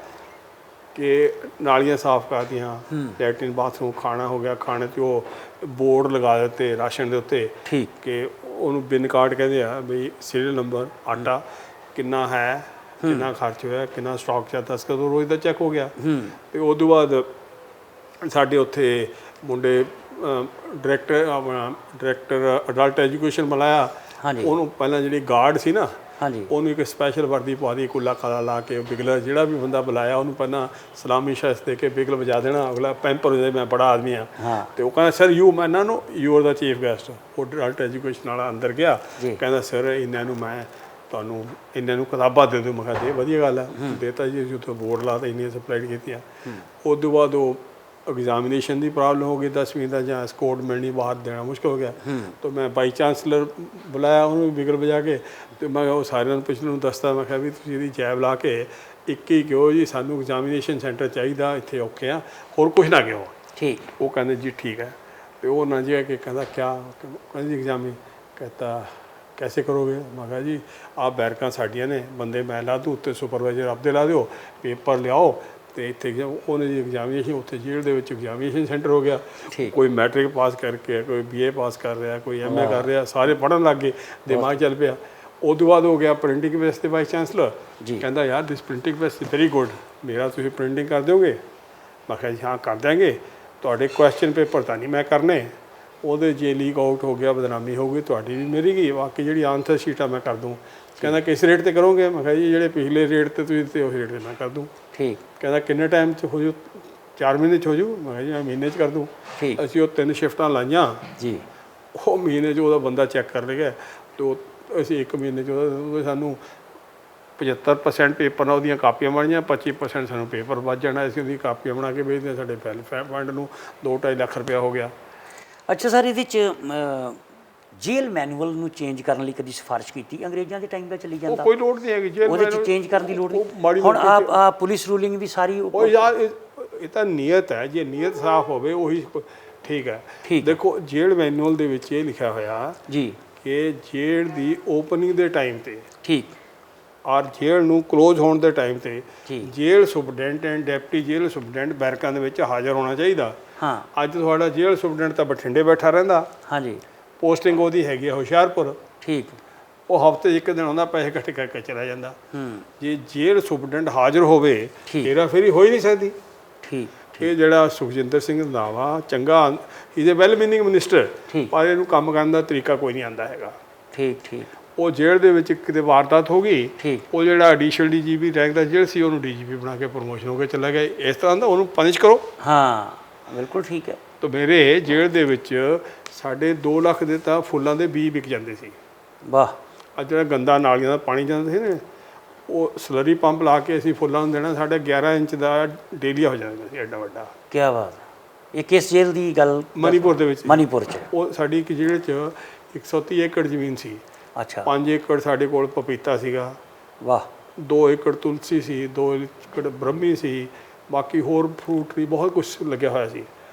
ਕਿ ਨਾਲੀਆਂ ਸਾਫ਼ ਕਰਦੀਆਂ, ਲੈਟਰਿਨ ਬਾਥਰੂਮ, ਖਾਣਾ ਹੋ ਗਿਆ, ਖਾਣੇ 'ਤੇ ਉਹ ਬੋਰਡ ਲਗਾ ਦਿੱਤੇ ਰਾਸ਼ਨ ਦੇ ਉੱਤੇ। ਠੀਕ। ਕਿ ਉਹਨੂੰ ਬਿਨ ਕਾਰਡ ਕਹਿੰਦੇ ਆ ਬਈ ਸੀਰੀਅਲ ਨੰਬਰ, ਆਟਾ ਕਿੰਨਾ ਹੈ, ਕਿੰਨਾ ਖਰਚ ਹੋਇਆ, ਕਿੰਨਾ ਸਟਾਕ 'ਚ ਦਸ ਕਦੋਂ ਰੋਜ਼ ਦਾ ਚੈੱਕ ਹੋ ਗਿਆ। ਅਤੇ ਉਸ ਤੋਂ ਬਾਅਦ ਸਾਡੇ ਉੱਥੇ ਮੁੰਡੇ ਡਾਇਰੈਕਟਰ ਅਡਲਟ ਐਜੂਕੇਸ਼ਨ ਬੁਲਾਇਆ। ਉਹਨੂੰ ਪਹਿਲਾਂ ਜਿਹੜੀ ਗਾਰਡ ਸੀ ਨਾ, ਉਹਨੂੰ ਇੱਕ ਸਪੈਸ਼ਲ ਵਰਦੀ ਪਵਾ ਦੀ, ਕੁੱਲਾ ਕਾਲਾ ਲਾ ਕੇ। ਬਿਗਲਰ ਜਿਹੜਾ ਵੀ ਬੰਦਾ ਬੁਲਾਇਆ ਉਹਨੂੰ ਪਹਿਲਾਂ ਸਲਾਮੀ ਸ਼ਸਤ ਦੇ ਕੇ ਬਿਗਲ ਵਜਾ ਦੇਣਾ। ਅਗਲਾ ਪੈਂਪਰ ਹੋ ਜਾਏ ਮੈਂ ਬੜਾ ਆਦਮੀ ਹਾਂ। ਅਤੇ ਉਹ ਕਹਿੰਦਾ ਸਰ ਯੂ, ਮੈਂ ਇਹਨਾਂ ਨੂੰ you are the chief guest. ਉਹ ਅਡਲਟ ਐਜੂਕੇਸ਼ਨ ਵਾਲਾ ਅੰਦਰ ਗਿਆ, ਕਹਿੰਦਾ ਸਰ ਇਹਨਾਂ ਨੂੰ ਮੈਂ ਤੁਹਾਨੂੰ ਇਹਨਾਂ ਨੂੰ ਕਿਤਾਬਾਂ ਦੇ ਦਿਓ। ਮੈਂ ਕਿਹਾ ਦੇ ਵਧੀਆ ਗੱਲ ਹੈ, ਦੇਤਾ ਜੀ। ਅਸੀਂ ਉੱਥੇ ਬੋਰਡ ਲਾ ਤਾ, ਇੰਨੀਆਂ ਸਪਲਾਈਡ ਕੀਤੀਆਂ। ਉਸ ਤੋਂ ਬਾਅਦ ਉਹ ਐਗਜ਼ਾਮੀਨੇਸ਼ਨ ਦੀ ਪ੍ਰੋਬਲਮ ਹੋ ਗਈ 10ਵੀਂ ਦਾ, ਜਾਂ ਸਕੋਰ ਮਿਲਣੀ, ਬਾਹਰ ਦੇਣਾ ਮੁਸ਼ਕਿਲ ਹੋ ਗਿਆ। ਤਾਂ ਮੈਂ ਵਾਈਸ ਚਾਂਸਲਰ ਬੁਲਾਇਆ, ਉਹਨੂੰ ਬਿਗਲ ਵਜਾ ਕੇ। ਅਤੇ ਮੈਂ ਉਹ ਸਾਰਿਆਂ ਨੂੰ ਪਿਛਲੇ ਨੂੰ ਦੱਸਦਾ, ਮੈਂ ਕਿਹਾ ਵੀ ਤੁਸੀਂ ਇਹਦੀ ਜੈਬ ਲਾ ਕੇ ਇੱਕ ਹੀ ਕਿਹੋ ਜੀ ਸਾਨੂੰ ਐਗਜ਼ਾਮੀਨੇਸ਼ਨ ਸੈਂਟਰ ਚਾਹੀਦਾ, ਇੱਥੇ ਔਖੇ ਆ, ਹੋਰ ਕੁਛ ਨਾ ਕਿਹੋ। ਠੀਕ। ਉਹ ਕਹਿੰਦੇ ਜੀ ਠੀਕ ਹੈ। ਅਤੇ ਉਹ ਨਾ ਜੀ ਕਿ ਕਹਿੰਦਾ ਕਿਆ, ਕਹਿੰਦੇ ਜੀ ਐਗਜ਼ਾਮੀ, कहता कैसे करोगे? मैं कहा जी आप बैरਕਾਂ ਸਾਡੀਆਂ ਨੇ, ਬੰਦੇ ਮੈਂ ਲਾ ਦੂੰ, ਉੱਤੇ ਸੁਪਰਵਾਈਜ਼ਰ ਆਪਦੇ ਲਾ ਦਿਓ, ਪੇਪਰ ਲਿਆਓ ਅਤੇ ਇੱਥੇ ਉਹਨੇ ਜੀ ਐਗਜ਼ਾਮੀਨੇਸ਼ਨ ਉੱਥੇ ਜੇਲ੍ਹ ਦੇ ਵਿੱਚ ਐਗਜ਼ਾਮੀਨੇਸ਼ਨ ਸੈਂਟਰ ਹੋ ਗਿਆ। ਕੋਈ ਮੈਟ੍ਰਿਕ ਪਾਸ ਕਰਕੇ, ਕੋਈ BA ਪਾਸ ਕਰ ਰਿਹਾ, ਕੋਈ MA ਕਰ ਰਿਹਾ, ਸਾਰੇ ਪੜ੍ਹਨ ਲੱਗ ਗਏ, ਦਿਮਾਗ ਚੱਲ ਪਿਆ। ਉਹ ਤੋਂ ਬਾਅਦ ਹੋ ਗਿਆ ਪ੍ਰਿੰਟਿੰਗ ਪ੍ਰੈਸ ਤੇ ਵਾਈਸ ਚਾਂਸਲਰ। ਕਹਿੰਦਾ ਯਾਰ this printing press is very good, ਮੇਰਾ ਤੁਸੀਂ ਪ੍ਰਿੰਟਿੰਗ ਕਰ ਦਿਓਗੇ? ਮੈਂ ਕਿਹਾ ਜੀ ਹਾਂ ਕਰ ਦਿਆਂਗੇ, ਤੁਹਾਡੇ ਕੁਐਸਚਨ ਪੇਪਰ ਤਾਂ ਨਹੀਂ ਮੈਂ ਕਰਨੇ, ਉਹਦੇ ਜੇ ਲੀਕ ਆਊਟ ਹੋ ਗਿਆ ਬਦਨਾਮੀ ਹੋਊਗੀ ਤੁਹਾਡੀ ਵੀ ਮੇਰੀ ਵੀ, ਬਾਕੀ ਜਿਹੜੀ ਆਨਸਰ ਸ਼ੀਟ ਆ ਮੈਂ ਕਰ ਦੂੰ। ਕਹਿੰਦਾ ਕਿਸ ਰੇਟ ਤੇ ਕਰੋਗੇ? ਮੈਂ ਕਿਹਾ ਜੀ ਜਿਹੜੇ ਪਿਛਲੇ ਰੇਟ ਤੇ ਤੁਸੀਂ ਦਿੱਤੇ ਉਸ ਰੇਟ ਤੇ ਮੈਂ ਕਰ ਦੂੰ। ਠੀਕ। ਕਹਿੰਦਾ ਕਿੰਨੇ ਟਾਈਮ 'ਚ ਹੋ ਜੂ? 4 ਮਹੀਨੇ 'ਚ ਹੋ ਜੂ? ਮੈਂ ਕਿਹਾ ਜੀ ਮੈਂ ਮਹੀਨੇ 'ਚ ਕਰ ਦੂੰ। ਠੀਕ। ਅਸੀਂ ਉਹ 3 ਸ਼ਿਫਟਾਂ ਲਾਈਆਂ ਜੀ। ਉਹ ਮਹੀਨੇ 'ਚ ਉਹਦਾ ਬੰਦਾ ਚੈੱਕ ਕਰ ਲਿਆ, ਅਤੇ ਅਸੀਂ 1 ਮਹੀਨੇ 'ਚ ਉਹਦਾ ਸਾਨੂੰ 75% ਪੇਪਰ ਨਾਲ ਉਹਦੀਆਂ ਕਾਪੀਆਂ ਬਣੀਆਂ, 25% ਸਾਨੂੰ ਪੇਪਰ ਵੱਧ ਜਾਣਾ। ਅਸੀਂ ਉਹਦੀ ਕਾਪੀਆਂ ਬਣਾ ਕੇ ਵੇਚਦੇ ਹਾਂ, ਸਾਡੇ ਫੰਡ ਨੂੰ 2-2.5 ਲੱਖ ਰੁਪਇਆ ਹੋ ਗਿਆ। ਅੱਛਾ ਸਰ, ਇਹਦੇ 'ਚ ਜੇਲ੍ਹ ਮੈਨੂਅਲ ਨੂੰ ਚੇਂਜ ਕਰਨ ਲਈ ਕਦੀ ਸਿਫਾਰਿਸ਼ ਕੀਤੀ? ਅੰਗਰੇਜ਼ਾਂ ਦੇ ਟਾਈਮ ਦਾ ਚੱਲੀ ਜਾਂਦਾ, ਕੋਈ ਲੋੜ ਨਹੀਂ ਹੈਗੀ ਜੇਲ੍ਹ ਉਹਦੇ 'ਚ ਚੇਂਜ ਕਰਨ ਦੀ ਲੋੜ ਨਹੀਂ। ਹੁਣ ਆ ਪੁਲਿਸ ਰੂਲਿੰਗ ਵੀ ਸਾਰੀ ਉਹ ਯਾਰ ਇਹ ਤਾਂ ਨੀਅਤ ਹੈ, ਜੇ ਨੀਅਤ ਸਾਫ਼ ਹੋਵੇ ਉਹੀ ਠੀਕ ਹੈ। ਦੇਖੋ ਜੇਲ੍ਹ ਮੈਨੂਅਲ ਦੇ ਵਿੱਚ ਇਹ ਲਿਖਿਆ ਹੋਇਆ ਜੀ ਕਿ ਜੇਲ੍ਹ ਦੀ ਓਪਨਿੰਗ ਦੇ ਟਾਈਮ ਤੇ, ਠੀਕ, ਔਰ ਜੇਲ੍ਹ ਨੂੰ ਕਲੋਜ਼ ਹੋਣ ਦੇ ਟਾਈਮ ਤੇ jail superintendent and deputy jail superintendent ਬੈਰਕਾਂ ਦੇ ਵਿੱਚ ਹਾਜ਼ਰ ਹੋਣਾ ਚਾਹੀਦਾ। ਹਾਂ। ਅੱਜ ਤੁਹਾਡਾ ਜੇਲ੍ਹ ਸੁਪਰਡੈਂਟ ਤਾਂ ਬਠਿੰਡੇ ਬੈਠਾ ਰਹਿੰਦਾ। ਹਾਂਜੀ। ਪੋਸਟਿੰਗ ਉਹਦੀ ਹੈਗੀ ਆ ਹੁਸ਼ਿਆਰਪੁਰ। ਠੀਕ। ਉਹ ਹਫ਼ਤੇ 'ਚ 1 ਦਿਨ ਆਉਂਦਾ, ਪੈਸੇ ਇਕੱਠੇ ਕਰਕੇ ਚਲਾ ਜਾਂਦਾ। ਜੇ ਜੇਲ੍ਹ ਸੁਪਰਡੈਂਟ ਹਾਜ਼ਰ ਹੋਵੇ ਹੇਰਾ ਫੇਰੀ ਹੋ ਹੀ ਨਹੀਂ ਸਕਦੀ। ਠੀਕ। ਇਹ ਜਿਹੜਾ ਸੁਖਜਿੰਦਰ ਸਿੰਘ ਰੰਧਾਵਾ ਚੰਗਾ, is a well meaning minister, ਪਰ ਇਹਨੂੰ ਕੰਮ ਕਰਨ ਦਾ ਤਰੀਕਾ ਕੋਈ ਨਹੀਂ ਆਉਂਦਾ ਹੈਗਾ। ਠੀਕ ਠੀਕ। ਉਹ ਜੇਲ੍ਹ ਦੇ ਵਿੱਚ ਕਿਤੇ ਵਾਰਦਾਤ ਹੋ ਗਈ, ਉਹ ਜਿਹੜਾ ਐਡੀਸ਼ਨਲ DGP ਰੈਂਕ ਦਾ ਜੇਲ੍ਹ ਸੀ ਉਹਨੂੰ DGP ਬਣਾ ਕੇ ਪ੍ਰਮੋਸ਼ਨ ਹੋ ਕੇ ਚਲਾ ਗਿਆ। ਇਸ ਤਰ੍ਹਾਂ ਦਾ ਉਹਨੂੰ ਪਨਿਸ਼ ਕਰੋ। ਹਾਂ ਬਿਲਕੁਲ ਠੀਕ ਹੈ। ਤਾਂ ਮੇਰੇ ਜੇਲ੍ਹ ਦੇ ਵਿੱਚ ਸਾਡੇ 2 ਲੱਖ ਦੇ ਤਾਂ ਫੁੱਲਾਂ ਦੇ ਬੀਜ ਵਿਕ ਜਾਂਦੇ ਸੀ। ਵਾਹ। ਅੱਜ ਜਿਹੜਾ ਗੰਦਾ ਨਾਲੀਆਂ ਦਾ ਪਾਣੀ ਜਾਂਦਾ ਸੀ ਨਾ, ਉਹ ਸਲਰੀ ਪੰਪ ਲਾ ਕੇ ਅਸੀਂ ਫੁੱਲਾਂ ਨੂੰ ਦੇਣਾ, ਸਾਡਾ 11 ਇੰਚ ਦਾ ਡੇਲੀਆ ਹੋ ਜਾਂਦਾ ਸੀ, ਐਡਾ ਵੱਡਾ। ਕੀ ਬਾਤ। ਇਹ ਕਿਸ ਜੇਲ੍ਹ ਦੀ ਗੱਲ? ਮਨੀਪੁਰ ਦੇ ਵਿੱਚ। ਮਨੀਪੁਰ 'ਚ। ਉਹ ਸਾਡੀ ਇੱਕ ਜੇਲ੍ਹ 'ਚ 130 ਏਕੜ ਜ਼ਮੀਨ ਸੀ। ਅੱਛਾ। 5 ਏਕੜ ਸਾਡੇ ਕੋਲ ਪਪੀਤਾ ਸੀਗਾ। ਵਾਹ। 2 ਏਕੜ ਤੁਲਸੀ ਸੀ, 2 ਏਕੜ ਬ੍ਰਹਮੀ ਸੀ, ਬਾਕੀ ਹੋਰ ਫਰੂਟ ਵੀ ਬਹੁਤ ਕੁਛ ਲੱਗਿਆ ਹੋਇਆ ਸੀ।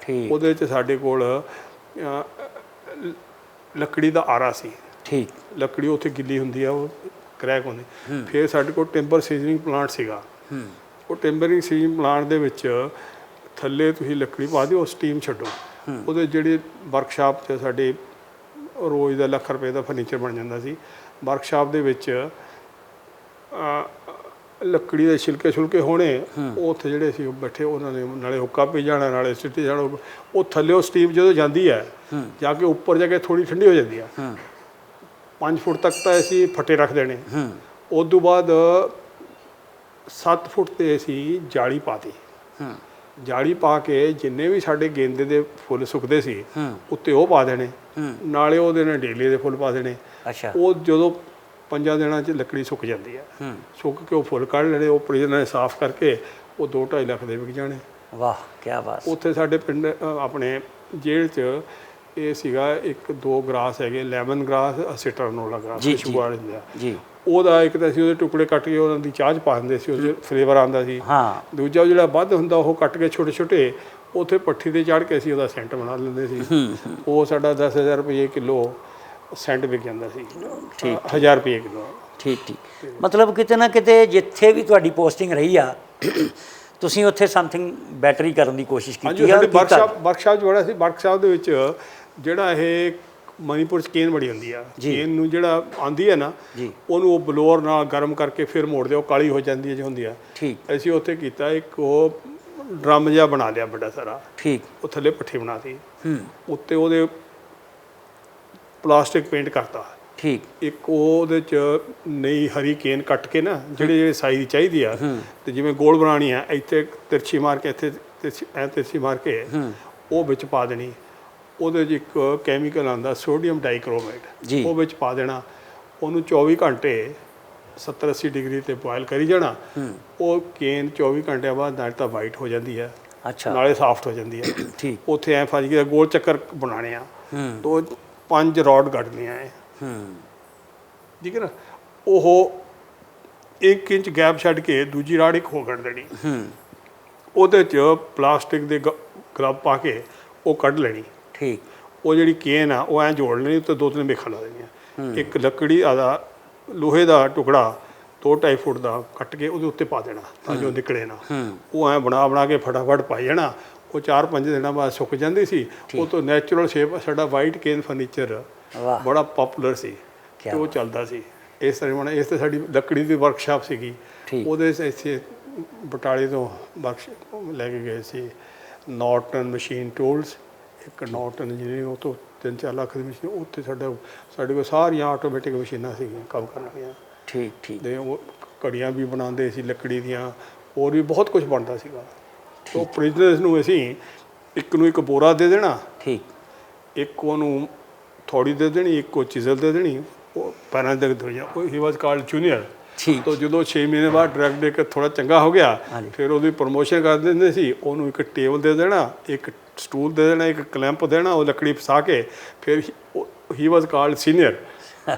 ਉਹਦੇ 'ਚ ਸਾਡੇ ਕੋਲ ਲੱਕੜੀ ਦਾ ਆਰਾ ਸੀ। ਠੀਕ। ਲੱਕੜੀ ਉੱਥੇ ਗਿੱਲੀ ਹੁੰਦੀ ਆ, ਉਹ ਕਰੈਕ ਹੁੰਦੀ। ਫਿਰ ਸਾਡੇ ਕੋਲ ਟਿੰਬਰ ਸੀਜ਼ਨਿੰਗ ਪਲਾਂਟ ਸੀਗਾ। ਉਹ ਟਿੰਬਰਿੰਗ ਸੀਜ਼ਨਿੰਗ ਪਲਾਂਟ ਦੇ ਵਿੱਚ ਥੱਲੇ ਤੁਸੀਂ ਲੱਕੜੀ ਪਾ ਦਿਓ, ਸਟੀਮ ਛੱਡੋ, ਉਹਦੇ ਜਿਹੜੇ ਵਰਕਸ਼ਾਪ 'ਚ ਸਾਡੇ ਰੋਜ਼ ਦਾ ਲੱਖ ਰੁਪਏ ਦਾ ਫਰਨੀਚਰ ਬਣ ਜਾਂਦਾ ਸੀ। ਵਰਕਸ਼ਾਪ ਦੇ ਵਿੱਚ ਲੱਕੜੀ ਦੇ ਛਿਲਕੇ ਹੋਣੇ, ਉਹ ਉੱਥੇ ਜਿਹੜੇ ਸੀ ਉਹ ਬੈਠੇ, ਉਹਨਾਂ ਨੇ ਨਾਲੇ ਹੁੱਕਾ ਪੀ ਜਾਣਾ, ਨਾਲੇ ਸਿੱਟੀ ਜਾਣਾ। ਉਹ ਥੱਲੇ ਸਟੀਮ ਜਦੋਂ ਜਾਂਦੀ ਹੈ ਜਾ ਕੇ ਉੱਪਰ ਜਾ ਕੇ ਥੋੜ੍ਹੀ ਠੰਡੀ ਹੋ ਜਾਂਦੀ ਆ। 5 ਫੁੱਟ ਤੱਕ ਤਾਂ ਅਸੀਂ ਫੱਟੇ ਰੱਖ ਦੇਣੇ। ਉਸ ਤੋਂ ਬਾਅਦ 7 ਫੁੱਟ 'ਤੇ ਅਸੀਂ ਜਾਲੀ ਪਾਤੀ। ਜਾਲੀ ਪਾ ਕੇ ਜਿੰਨੇ ਵੀ ਸਾਡੇ ਗੇਂਦੇ ਦੇ ਫੁੱਲ ਸੁੱਕਦੇ ਸੀ ਉੱਤੇ ਉਹ ਪਾ ਦੇਣੇ, ਨਾਲੇ ਉਹਦੇ ਨਾਲ ਡੇਲੇ ਦੇ ਫੁੱਲ ਪਾ ਦੇਣੇ। ਅੱਛਾ। ਉਹ ਜਦੋਂ 5 ਦਿਨਾਂ 'ਚ ਲੱਕੜੀ ਸੁੱਕ ਜਾਂਦੀ ਹੈ, ਸੁੱਕ ਕੇ ਉਹ ਫੁੱਲ ਕੱਢ ਲੈਣੇ, ਉਹ ਪ੍ਰਿਜ਼ਨ ਨਾਲ ਸਾਫ਼ ਕਰਕੇ ਉਹ 2-2.5 ਲੱਖ ਦੇ ਵਿਕ ਜਾਣੇ। ਵਾਹ ਕੀ ਬਾਤ। ਉੱਥੇ ਸਾਡੇ ਪਿੰਡ ਆਪਣੇ ਜੇਲ੍ਹ 'ਚ ਇਹ ਸੀਗਾ 1-2 ਗਰਾਸ ਹੈਗੇ, ਲੈਮਨ ਗਰਾਸ, ਸਿਟਰਨੋਲਾ ਗਰਾਸ, ਖੁਸ਼ਬੂ ਵਾਲੇ ਹੁੰਦੇ ਆ ਜੀ। ਉਹਦਾ ਇੱਕ ਤਾਂ ਅਸੀਂ ਉਹਦੇ ਟੁਕੜੇ ਕੱਟ ਕੇ ਉਹਨਾਂ ਦੀ ਚਾਹ 'ਚ ਪਾ ਦਿੰਦੇ ਸੀ, ਉਹਦੇ ਫਲੇਵਰ ਆਉਂਦਾ ਸੀ। ਹਾਂ। ਦੂਜਾ ਜਿਹੜਾ ਵੱਧ ਹੁੰਦਾ ਉਹ ਕੱਟ ਕੇ ਛੋਟੇ ਉੱਥੇ ਪੱਠੀ 'ਤੇ ਚਾੜ੍ਹ ਕੇ ਅਸੀਂ ਉਹਦਾ ਸੈਂਟ ਬਣਾ ਲੈਂਦੇ ਸੀ। ਉਹ ਸਾਡਾ 10,000 ਰੁਪਏ ਕਿਲੋ ਸੈਂਟ ਵਿਕ ਜਾਂਦਾ ਸੀ। ਠੀਕ। 1000 ਰੁਪਏ ਕਿਲੋ। ਠੀਕ ਠੀਕ। ਮਤਲਬ ਕਿਤੇ ਨਾ ਕਿਤੇ ਜਿੱਥੇ ਵੀ ਤੁਹਾਡੀ ਪੋਸਟਿੰਗ ਰਹੀ ਆ, ਤੁਸੀਂ ਉੱਥੇ ਸਮਥਿੰਗ ਬੈਟਰ ਹੀ ਕਰਨ ਦੀ ਕੋਸ਼ਿਸ਼ ਕੀਤੀ ਆ। ਵਰਕਸ਼ਾਪ ਜਿਹੜਾ ਸੀ, ਵਰਕਸ਼ਾਪ ਦੇ ਵਿੱਚ ਜਿਹੜਾ ਇਹ ਮਨੀਪੁਰ 'ਚ ਕੇਨ ਬੜੀ ਹੁੰਦੀ ਆ, ਕੇਨ ਨੂੰ ਜਿਹੜਾ ਆਉਂਦੀ ਹੈ ਨਾ, ਉਹਨੂੰ ਉਹ ਬਲੋਰ ਨਾਲ ਗਰਮ ਕਰਕੇ ਫਿਰ ਮੋੜਦੇ, ਉਹ ਕਾਲੀ ਹੋ ਜਾਂਦੀ ਹੈ ਜੋ ਹੁੰਦੀ ਆ। ਠੀਕ। ਅਸੀਂ ਉੱਥੇ ਕੀਤਾ, ਇੱਕ ਉਹ ਡਰਮ ਜਿਹਾ ਬਣਾ ਲਿਆ ਵੱਡਾ ਸਾਰਾ। ਠੀਕ। ਉਹ ਥੱਲੇ ਪੱਠੀ ਬਣਾਤੀ, ਉੱਤੇ ਉਹਦੇ ਪਲਾਸਟਿਕ ਪੇਂਟ ਕਰਤਾ। ਠੀਕ। ਇੱਕ ਉਹਦੇ 'ਚ ਨਈ ਹਰੀ ਕੇਨ ਕੱਟ ਕੇ ਨਾ, ਜਿਹੜੇ ਸਾਈਜ਼ ਚਾਹੀਦੀ ਆ, ਅਤੇ ਜਿਵੇਂ ਗੋਲ ਬਣਾਉਣੀ ਆ, ਇੱਥੇ ਤਿਰਛੀ ਮਾਰ ਕੇ, ਇੱਥੇ ਤਿਰਛੀ ਮਾਰ ਕੇ ਉਹ ਵਿੱਚ ਪਾ ਦੇਣੀ। ਉਹਦੇ 'ਚ ਇੱਕ ਕੈਮੀਕਲ ਆਉਂਦਾ ਸੋਡੀਅਮ ਡਾਈਕ੍ਰੋਮੇਟ, ਉਹ ਵਿੱਚ ਪਾ ਦੇਣਾ। ਉਹਨੂੰ 24 ਘੰਟੇ 70-80 ਡਿਗਰੀ 'ਤੇ ਬੋਇਲ ਕਰੀ ਜਾਣਾ। ਉਹ ਕੇਨ 24 ਘੰਟਿਆਂ ਬਾਅਦ ਨਾਲੇ ਤਾਂ ਵਾਈਟ ਹੋ ਜਾਂਦੀ ਹੈ, ਨਾਲੇ ਸਾਫਟ ਹੋ ਜਾਂਦੀ ਹੈ। ਠੀਕ। ਉੱਥੇ ਐਂ ਫਸ ਗਿਆ, ਗੋਲ ਚੱਕਰ ਬਣਾਉਣੇ ਆ, ਤੋਂ 5 ਰੋਡ ਕੱਢਣੀਆਂ ਹੈ। ਠੀਕ ਹੈ ਨਾ। ਉਹ 1 ਇੰਚ ਗੈਪ ਛੱਡ ਕੇ ਦੂਜੀ ਰਾਡ ਇੱਕ ਹੋਰ ਕੱਢ ਦੇਣੀ। ਉਹਦੇ 'ਚ ਪਲਾਸਟਿਕ ਦੇ ਗਲਵ ਪਾ ਕੇ ਉਹ ਕੱਢ ਲੈਣੀ। ਠੀਕ। ਉਹ ਜਿਹੜੀ ਕੇਨ ਆ ਉਹ ਐਂ ਜੋੜ ਲੈਣੀ, ਉੱਤੇ 2-3 ਮੇਖਾਂ ਲਾ ਦੇਣੀਆਂ। ਇੱਕ ਲੱਕੜੀ ਦਾ ਲੋਹੇ ਦਾ ਟੁਕੜਾ 2-2.5 ਫੁੱਟ ਦਾ ਕੱਟ ਕੇ ਉਹਦੇ ਉੱਤੇ ਪਾ ਦੇਣਾ ਤਾਂ ਜੋ ਨਿਕਲੇ ਨਾ। ਉਹ ਐਂ ਬਣਾ ਕੇ ਫਟਾਫਟ ਪਾਈ ਜਾਣਾ। ਉਹ 4-5 ਦਿਨਾਂ ਬਾਅਦ ਸੁੱਕ ਜਾਂਦੀ ਸੀ। ਉਹ ਤੋਂ ਨੈਚੁਰਲ ਸ਼ੇਪ ਸਾਡਾ ਵਾਈਟ ਕੇਨ ਫਰਨੀਚਰ ਬੜਾ ਪਪੂਲਰ ਸੀ ਅਤੇ ਉਹ ਚੱਲਦਾ ਸੀ। ਇਸ ਤਰ੍ਹਾਂ ਇਸ 'ਤੇ ਸਾਡੀ ਲੱਕੜੀ ਦੀ ਵਰਕਸ਼ਾਪ ਸੀਗੀ। ਉਹਦੇ ਇੱਥੇ ਬਟਾਲੇ ਤੋਂ ਬਖਸ਼ ਲੈ ਕੇ ਗਏ ਸੀ ਨਾਰਟਨ ਮਸ਼ੀਨ ਟੂਲਸ, ਇੱਕ ਨਾਰਟਨ ਇੰਜੀਨੀਅਰਿੰਗ, ਉਹ ਤੋਂ 3-4 ਲੱਖ ਦੀ ਮਸ਼ੀਨ। ਉੱਥੇ ਸਾਡੇ ਕੋਲ ਸਾਰੀਆਂ ਆਟੋਮੈਟਿਕ ਮਸ਼ੀਨਾਂ ਸੀਗੀਆਂ ਕੰਮ ਕਰਨ ਵਾਲੀਆਂ। ਠੀਕ ਤੇ ਉਹ ਘੜੀਆਂ ਵੀ ਬਣਾਉਂਦੇ ਸੀ ਲੱਕੜੀ ਦੀਆਂ, ਹੋਰ ਵੀ ਬਹੁਤ ਕੁਝ ਬਣਦਾ ਸੀਗਾ। ਉਹ ਪ੍ਰਿਜ਼ਨਰਸ ਨੂੰ ਅਸੀਂ ਇੱਕ ਨੂੰ ਇੱਕ ਬੋਰਾ ਦੇ ਦੇਣਾ, ਠੀਕ, ਇੱਕ ਉਹਨੂੰ ਥੋੜੀ ਦੇ ਦੇਣੀ, ਇੱਕ ਉਹ ਚਿਜ਼ਲ ਦੇ ਦੇਣੀ, ਉਹ ਪੈਰਾਂ ਦੇ ਧੋਈਆਂ। ਉਹ ਹੀ ਵਾਸ ਕਾਲਡ ਜੂਨੀਅਰ। ਠੀਕ। ਤਾਂ ਜਦੋਂ 6 ਮਹੀਨੇ ਬਾਅਦ ਡਰਗ ਦੇ ਕੇ ਥੋੜਾ ਚੰਗਾ ਹੋ ਗਿਆ, ਫਿਰ ਉਹਦੀ ਪ੍ਰਮੋਸ਼ਨ ਕਰ ਦਿੰਦੇ ਸੀ। ਉਹਨੂੰ ਇੱਕ ਟੇਬਲ ਦੇ ਦੇਣਾ, ਇੱਕ ਸਟੂਲ ਦੇ ਦੇਣਾ, ਇੱਕ ਕਲੈਂਪ ਦੇਣਾ, ਉਹ ਲੱਕੜੀ ਫਸਾ ਕੇ, ਫਿਰ ਹੀ ਵਾਸ ਕਾਲਡ ਸੀਨੀਅਰ।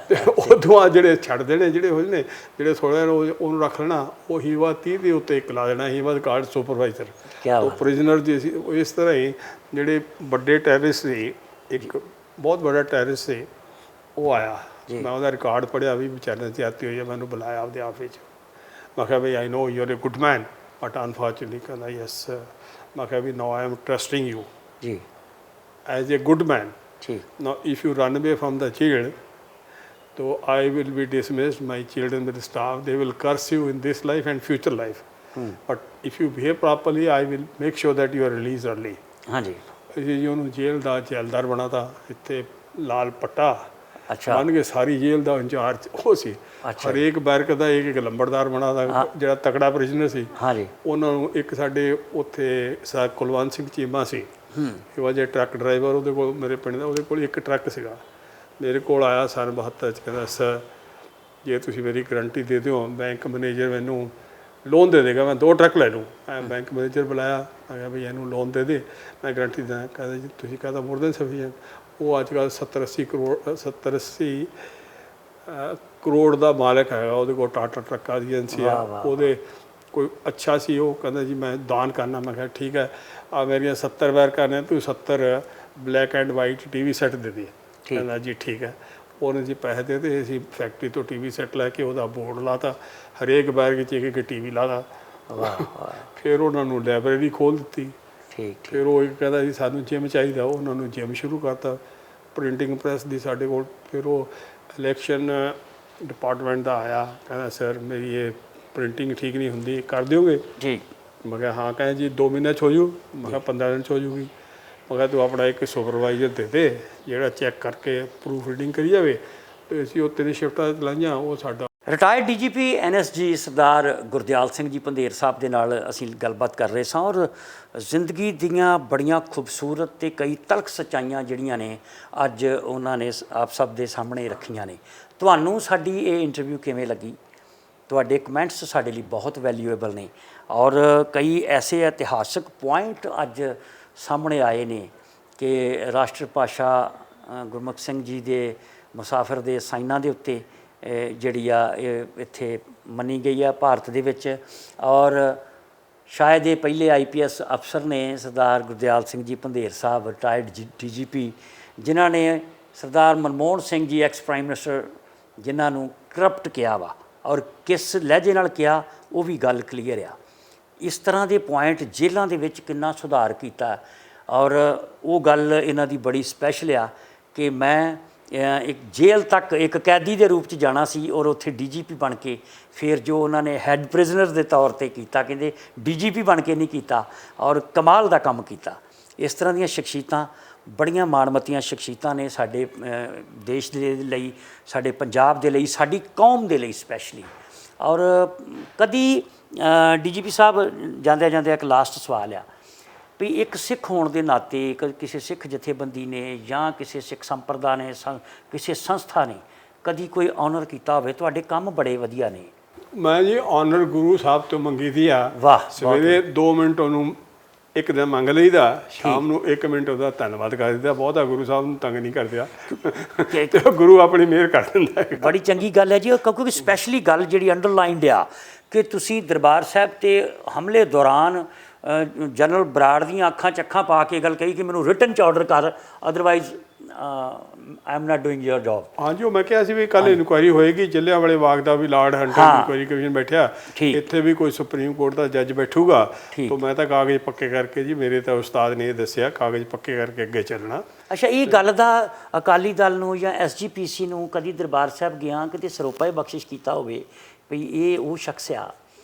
ਤੇ ਉਦੋਂ ਆ ਜਿਹੜੇ ਛੱਡ ਦੇਣੇ, ਜਿਹੜੇ ਹੋਏ ਨੇ, ਜਿਹੜੇ ਥੋੜ੍ਹਾ ਉਹਨੂੰ ਰੱਖ ਲੈਣਾ, ਉਹ ਹੀ ਵਾਸ 30 ਦੇ ਉੱਤੇ ਇੱਕ ਲਾ ਦੇਣਾ, ਹੀ ਵਾਸ ਕਾਲਡ ਸੁਪਰਵਾਈਜ਼ਰ। ਉਹ ਪ੍ਰਿਜ਼ਨਰ ਜੀ ਸੀ। ਇਸ ਤਰ੍ਹਾਂ ਹੀ ਜਿਹੜੇ ਵੱਡੇ ਟੈਰਰਿਸਟ ਸੀ, ਇੱਕ ਬਹੁਤ ਵੱਡਾ ਟੈਰਰਿਸਟ ਸੀ, ਉਹ ਆਇਆ। ਮੈਂ ਉਹਦਾ ਰਿਕਾਰਡ ਪੜ੍ਹਿਆ ਵੀ ਵਿਚਾਰਿਆਂ ਦੀ ਜ਼ਿਆਦਤੀ ਹੋਈ ਹੈ। ਮੈਨੂੰ ਬੁਲਾਇਆ ਆਪਦੇ ਆਪ ਵਿੱਚ। ਮੈਂ ਕਿਹਾ ਵੀ I know you are a good man but unfortunately, ਕਹਿੰਦਾ ਯੈਸ। ਮੈਂ ਕਿਹਾ ਵੀ now I am trusting you ਜੀ ਐਜ਼ ਏ ਗੁੱਡ ਮੈਨ। ਠੀਕ। Now if you run away from the jail, so I will be dismissed, my children will starve, they will curse you in this life and future life. But if you behave properly, I will make sure that you are released early. ਹਾਂਜੀ। ਜੀ ਉਹਨੂੰ ਜੇਲ੍ਹ ਦਾ ਜੈਲਦਾਰ ਬਣਾਤਾ। ਇੱਥੇ ਲਾਲ ਪੱਟਾ ਅੱਛਾ, ਬਣ ਕੇ ਸਾਰੀ ਜੇਲ੍ਹ ਦਾ ਇੰਚਾਰਜ ਉਹ ਸੀ। ਹਰੇਕ ਬੈਰਕ ਦਾ ਇੱਕ ਲੰਬੜਦਾਰ ਬਣਾਤਾ, ਜਿਹੜਾ ਤਕੜਾ ਪ੍ਰਿਜ਼ਨਰ ਸੀ। ਹਾਂਜੀ। ਉਹਨਾਂ ਨੂੰ ਇੱਕ ਸਾਡੇ ਉੱਥੇ ਸਰ ਕੁਲਵੰਤ ਸਿੰਘ ਚੀਮਾ ਸੀ, ਇਹ ਵਾਜ ਟਰੱਕ ਡਰਾਈਵਰ। ਉਹਦੇ ਕੋਲ, ਮੇਰੇ ਪਿੰਡ ਦਾ, ਉਹਦੇ ਕੋਲ ਇੱਕ ਟਰੱਕ ਸੀਗਾ। ਮੇਰੇ ਕੋਲ ਆਇਆ ਸਨ 72 'ਚ, ਕਹਿੰਦਾ ਸਰ ਜੇ ਤੁਸੀਂ ਮੇਰੀ ਗਰੰਟੀ ਦੇ ਦਿਓ, ਬੈਂਕ ਮੈਨੇਜਰ ਮੈਨੂੰ ਲੋਨ ਦੇ ਦੇਗਾ, ਮੈਂ 2 ਟਰੱਕ ਲੈ ਲੂੰ। ਮੈਂ ਬੈਂਕ ਮੈਨੇਜਰ ਬੁਲਾਇਆ, ਮੈਂ ਕਿਹਾ ਵੀ ਇਹਨੂੰ ਲੋਨ ਦੇ ਦੇ, ਮੈਂ ਗਰੰਟੀ ਦਿੰਦਾ। ਕਹਿੰਦਾ ਜੀ ਤੁਸੀਂ ਕਹਿੰਦਾ ਮੋਰ ਦੈਨ ਸਫੀਸ਼ੀਐਂਟ। ਉਹ ਅੱਜ ਕੱਲ੍ਹ 70-80 ਕਰੋੜ ਦਾ ਮਾਲਕ ਹੈਗਾ। ਉਹਦੇ ਕੋਲ ਟਾਟਾ ਟਰੱਕਾਂ ਦੀ ਏਜੰਸੀ ਆ। ਉਹਦੇ ਕੋਈ ਅੱਛਾ ਸੀ, ਉਹ ਕਹਿੰਦਾ ਜੀ ਮੈਂ ਦਾਨ ਕਰਨਾ। ਮੈਂ ਕਿਹਾ ਠੀਕ ਹੈ, ਆ ਮੇਰੀਆਂ 70 ਬੈਰਕਾਂ ਨੇ, ਤੂੰ 70 black and white TV set ਦੇ ਦੇ। ਕਹਿੰਦਾ ਜੀ ਠੀਕ ਹੈ। ਉਹਨੇ ਜੀ ਪੈਸੇ ਦੇ ਦਿੱਤੇ। ਅਸੀਂ ਫੈਕਟਰੀ ਤੋਂ TV ਸੈੱਟ ਲੈ ਕੇ ਉਹਦਾ ਬੋਰਡ ਲਾਤਾ, ਹਰੇਕ ਬੈਰਕ 'ਚ ਇੱਕ TV ਲਾਤਾ। ਫਿਰ ਉਹਨਾਂ ਨੂੰ ਲਾਇਬ੍ਰੇਰੀ ਖੋਲ੍ਹ ਦਿੱਤੀ। ਠੀਕ। ਫਿਰ ਉਹ ਇੱਕ ਕਹਿੰਦਾ ਜੀ ਸਾਨੂੰ ਜਿਮ ਚਾਹੀਦਾ, ਉਹਨਾਂ ਨੂੰ ਜਿਮ ਸ਼ੁਰੂ ਕਰਤਾ। ਪ੍ਰਿੰਟਿੰਗ ਪ੍ਰੈਸ ਦੀ ਸਾਡੇ ਕੋਲ। ਫਿਰ ਉਹ ਇਲੈਕਸ਼ਨ ਡਿਪਾਰਟਮੈਂਟ ਦਾ ਆਇਆ, ਕਹਿੰਦਾ ਸਰ ਮੇਰੀ ਇਹ ਪ੍ਰਿੰਟਿੰਗ ਠੀਕ ਨਹੀਂ ਹੁੰਦੀ, ਕਰ ਦਿਓਗੇ? ਜੀ। ਮੈਂ ਕਿਹਾ ਹਾਂ। ਕਹਿੰਦਾ ਜੀ 2 ਮਹੀਨੇ 'ਚ ਹੋ ਜੂ? ਮੈਂ ਕਿਹਾ 15 ਦਿਨ 'ਚ ਹੋ ਜੂਗੀ। ਮੈਂ ਕਿਹਾ ਤੂੰ ਆਪਣਾ ਇੱਕ ਸੁਪਰਵਾਈਜ਼ਰ ਦੇ ਦੇ, ਜਿਹੜਾ ਚੈੱਕ ਕਰਕੇ ਪ੍ਰੂਫ ਰੀਡਿੰਗ ਕਰੀ ਜਾਵੇ। ਅਤੇ ਅਸੀਂ ਉਹ 3 ਸ਼ਿਫਟਾਂ ਲਾਈਆਂ। ਉਹ ਸਾਡਾ ਰਿਟਾਇਰਡ DGP NSG ਸਰਦਾਰ ਗੁਰਦਿਆਲ ਸਿੰਘ ਜੀ ਪੰਧੇਰ ਸਾਹਿਬ ਦੇ ਨਾਲ ਅਸੀਂ ਗੱਲਬਾਤ ਕਰ ਰਹੇ ਸਾਂ, ਔਰ ਜ਼ਿੰਦਗੀ ਦੀਆਂ ਬੜੀਆਂ ਖੂਬਸੂਰਤ ਤੇ ਕਈ ਤਲਖ ਸੱਚਾਈਆਂ ਜਿਹੜੀਆਂ ਨੇ ਅੱਜ ਉਹਨਾਂ ਨੇ ਆਪ ਸਭ ਦੇ ਸਾਹਮਣੇ ਰੱਖੀਆਂ ਨੇ। ਤੁਹਾਨੂੰ ਸਾਡੀ ਇਹ ਇੰਟਰਵਿਊ ਕਿਵੇਂ ਲੱਗੀ? ਤੁਹਾਡੇ ਕਮੈਂਟਸ ਸਾਡੇ ਲਈ ਬਹੁਤ ਵੈਲਿਊਏਬਲ ਨੇ, ਔਰ ਕਈ ਐਸੇ ਇਤਿਹਾਸਕ ਪੁਆਇੰਟ ਅੱਜ ਸਾਹਮਣੇ ਆਏ ਨੇ ਕਿ ਰਾਸ਼ਟਰ ਭਾਸ਼ਾ ਗੁਰਮੁਖ ਸਿੰਘ ਜੀ ਦੇ ਮੁਸਾਫਿਰ ਦੇ ਸਾਈਨਾਂ ਦੇ ਉੱਤੇ ਜਿਹੜੀ ਆ ਇਹ ਇੱਥੇ ਮੰਨੀ ਗਈ ਆ ਭਾਰਤ ਦੇ ਵਿੱਚ। ਔਰ ਸ਼ਾਇਦ ਇਹ ਪਹਿਲੇ IPS ਅਫਸਰ ਨੇ ਸਰਦਾਰ ਗੁਰਦਿਆਲ ਸਿੰਘ ਜੀ ਪੰਧੇਰ ਸਾਹਿਬ, ਰਿਟਾਇਰਡ DGP, ਜਿਨ੍ਹਾਂ ਨੇ ਸਰਦਾਰ Manmohan Singh ji X prime minister, ਜਿਨ੍ਹਾਂ ਨੂੰ ਕਰਪਟ ਕਿਹਾ ਵਾ, ਔਰ ਕਿਸ ਲਹਿਜੇ ਨਾਲ ਕਿਹਾ ਉਹ ਵੀ ਗੱਲ ਕਲੀਅਰ ਆ। ਇਸ ਤਰ੍ਹਾਂ ਦੇ ਪੁਆਇੰਟ ਜੇਲ੍ਹਾਂ ਦੇ ਵਿੱਚ ਕਿੰਨਾ ਸੁਧਾਰ ਕੀਤਾ, ਔਰ ਉਹ ਗੱਲ ਇਹਨਾਂ ਦੀ ਬੜੀ ਸਪੈਸ਼ਲ ਆ ਕਿ ਮੈਂ ਇੱਕ ਜੇਲ੍ਹ ਤੱਕ ਇੱਕ ਕੈਦੀ ਦੇ ਰੂਪ 'ਚ ਜਾਣਾ ਸੀ, ਔਰ ਉੱਥੇ DGP ਬਣ ਕੇ ਫਿਰ ਜੋ ਉਹਨਾਂ ਨੇ ਹੈੱਡ ਪ੍ਰਿਜ਼ਨਰ ਦੇ ਤੌਰ 'ਤੇ ਕੀਤਾ, ਕਹਿੰਦੇ DGP ਬਣ ਕੇ ਨਹੀਂ ਕੀਤਾ, ਔਰ ਕਮਾਲ ਦਾ ਕੰਮ ਕੀਤਾ। ਇਸ ਤਰ੍ਹਾਂ ਦੀਆਂ ਸ਼ਖਸੀਅਤਾਂ, ਬੜੀਆਂ ਮਾਣਮੱਤੀਆਂ ਸ਼ਖਸੀਅਤਾਂ ਨੇ ਸਾਡੇ ਦੇਸ਼ ਦੇ ਲਈ, ਸਾਡੇ ਪੰਜਾਬ ਦੇ ਲਈ, ਸਾਡੀ ਕੌਮ ਦੇ ਲਈ ਸਪੈਸ਼ਲੀ। ਔਰ ਕਦੀ DGP ਸਾਹਿਬ ਜਾਂਦਿਆਂ ਜਾਂਦਿਆਂ ਇੱਕ ਲਾਸਟ ਸਵਾਲ ਆ ਵੀ ਇੱਕ ਸਿੱਖ ਹੋਣ ਦੇ ਨਾਤੇ ਕਿਸੇ ਸਿੱਖ ਜਥੇਬੰਦੀ ਨੇ ਜਾਂ ਕਿਸੇ ਸਿੱਖ ਸੰਪਰਦਾ ਨੇ, ਕਿਸੇ ਸੰਸਥਾ ਨੇ ਕਦੀ ਕੋਈ ਆਨਰ ਕੀਤਾ ਹੋਵੇ? ਤੁਹਾਡੇ ਕੰਮ ਬੜੇ ਵਧੀਆ ਨੇ। ਮੈਂ ਜੀ ਆਨਰ ਗੁਰੂ ਸਾਹਿਬ ਤੋਂ ਮੰਗੀ ਦੀ ਆ। ਵਾਹ। ਸਵੇਰੇ 2 ਮਿੰਟ ਉਹਨੂੰ ਇੱਕ ਦਿਨ ਮੰਗ ਲਈਦਾ, ਸ਼ਾਮ ਨੂੰ 1 ਮਿੰਟ ਉਹਦਾ ਧੰਨਵਾਦ ਕਰ ਦਿੱਤਾ। ਬਹੁਤਾ ਗੁਰੂ ਸਾਹਿਬ ਨੂੰ ਤੰਗ ਨਹੀਂ ਕਰਦਿਆ, ਤੇ ਗੁਰੂ ਆਪਣੀ ਮਿਹਰ ਕਰ ਦਿੰਦਾ ਹੈ। ਬੜੀ ਚੰਗੀ ਗੱਲ ਹੈ ਜੀ, ਕਿਉਂਕਿ ਸਪੈਸ਼ਲੀ ਗੱਲ ਜਿਹੜੀ ਅੰਡਰਲਾਈਨਡ ਆ ਕਿ ਤੁਸੀਂ ਦਰਬਾਰ ਸਾਹਿਬ 'ਤੇ ਹਮਲੇ ਦੌਰਾਨ ਜਨਰਲ ਬਰਾੜ ਦੀਆਂ ਅੱਖਾਂ 'ਚ ਅੱਖਾਂ ਪਾ ਕੇ ਗੱਲ ਕਹੀ ਕਿ ਮੈਨੂੰ ਰਿਟਨ 'ਚ ਆਰਡਰ ਕਰ, otherwise I am not doing your job. ਹਾਂਜੀ, ਉਹ ਮੈਂ ਕਿਹਾ ਸੀ ਵੀ ਕੱਲ੍ਹ ਇਨਕੁਆਇਰੀ ਹੋਏਗੀ, ਜਲਿਆਂਵਾਲੇ ਬਾਗ ਦਾ ਵੀ ਲਾਰਡ ਹੰਟਰ ਇਨਕੁਆਇਰੀ ਕਮਿਸ਼ਨ ਬੈਠਿਆ, ਇੱਥੇ ਵੀ ਕੋਈ ਸੁਪਰੀਮ ਕੋਰਟ ਦਾ ਜੱਜ ਬੈਠੂਗਾ। ਤਾਂ ਮੈਂ ਤਾਂ ਕਾਗਜ਼ ਪੱਕੇ ਕਰਕੇ, ਜੀ ਮੇਰੇ ਤਾਂ ਉਸਤਾਦ ਨੇ ਇਹ ਦੱਸਿਆ, ਕਾਗਜ਼ ਪੱਕੇ ਕਰਕੇ ਅੱਗੇ ਚੱਲਣਾ। ਅੱਛਾ, ਇਹ ਗੱਲ ਦਾ ਅਕਾਲੀ ਦਲ ਨੂੰ ਜਾਂ SGPC ਨੂੰ ਕਦੀ ਦਰਬਾਰ ਸਾਹਿਬ ਗਿਆ ਕਿਤੇ ਸਰੋਪਾ ਬਖਸ਼ਿਸ਼ ਕੀਤਾ ਹੋਵੇ ਵੀ ਇਹ ਉਹ ਸ਼ਖਸ ਆ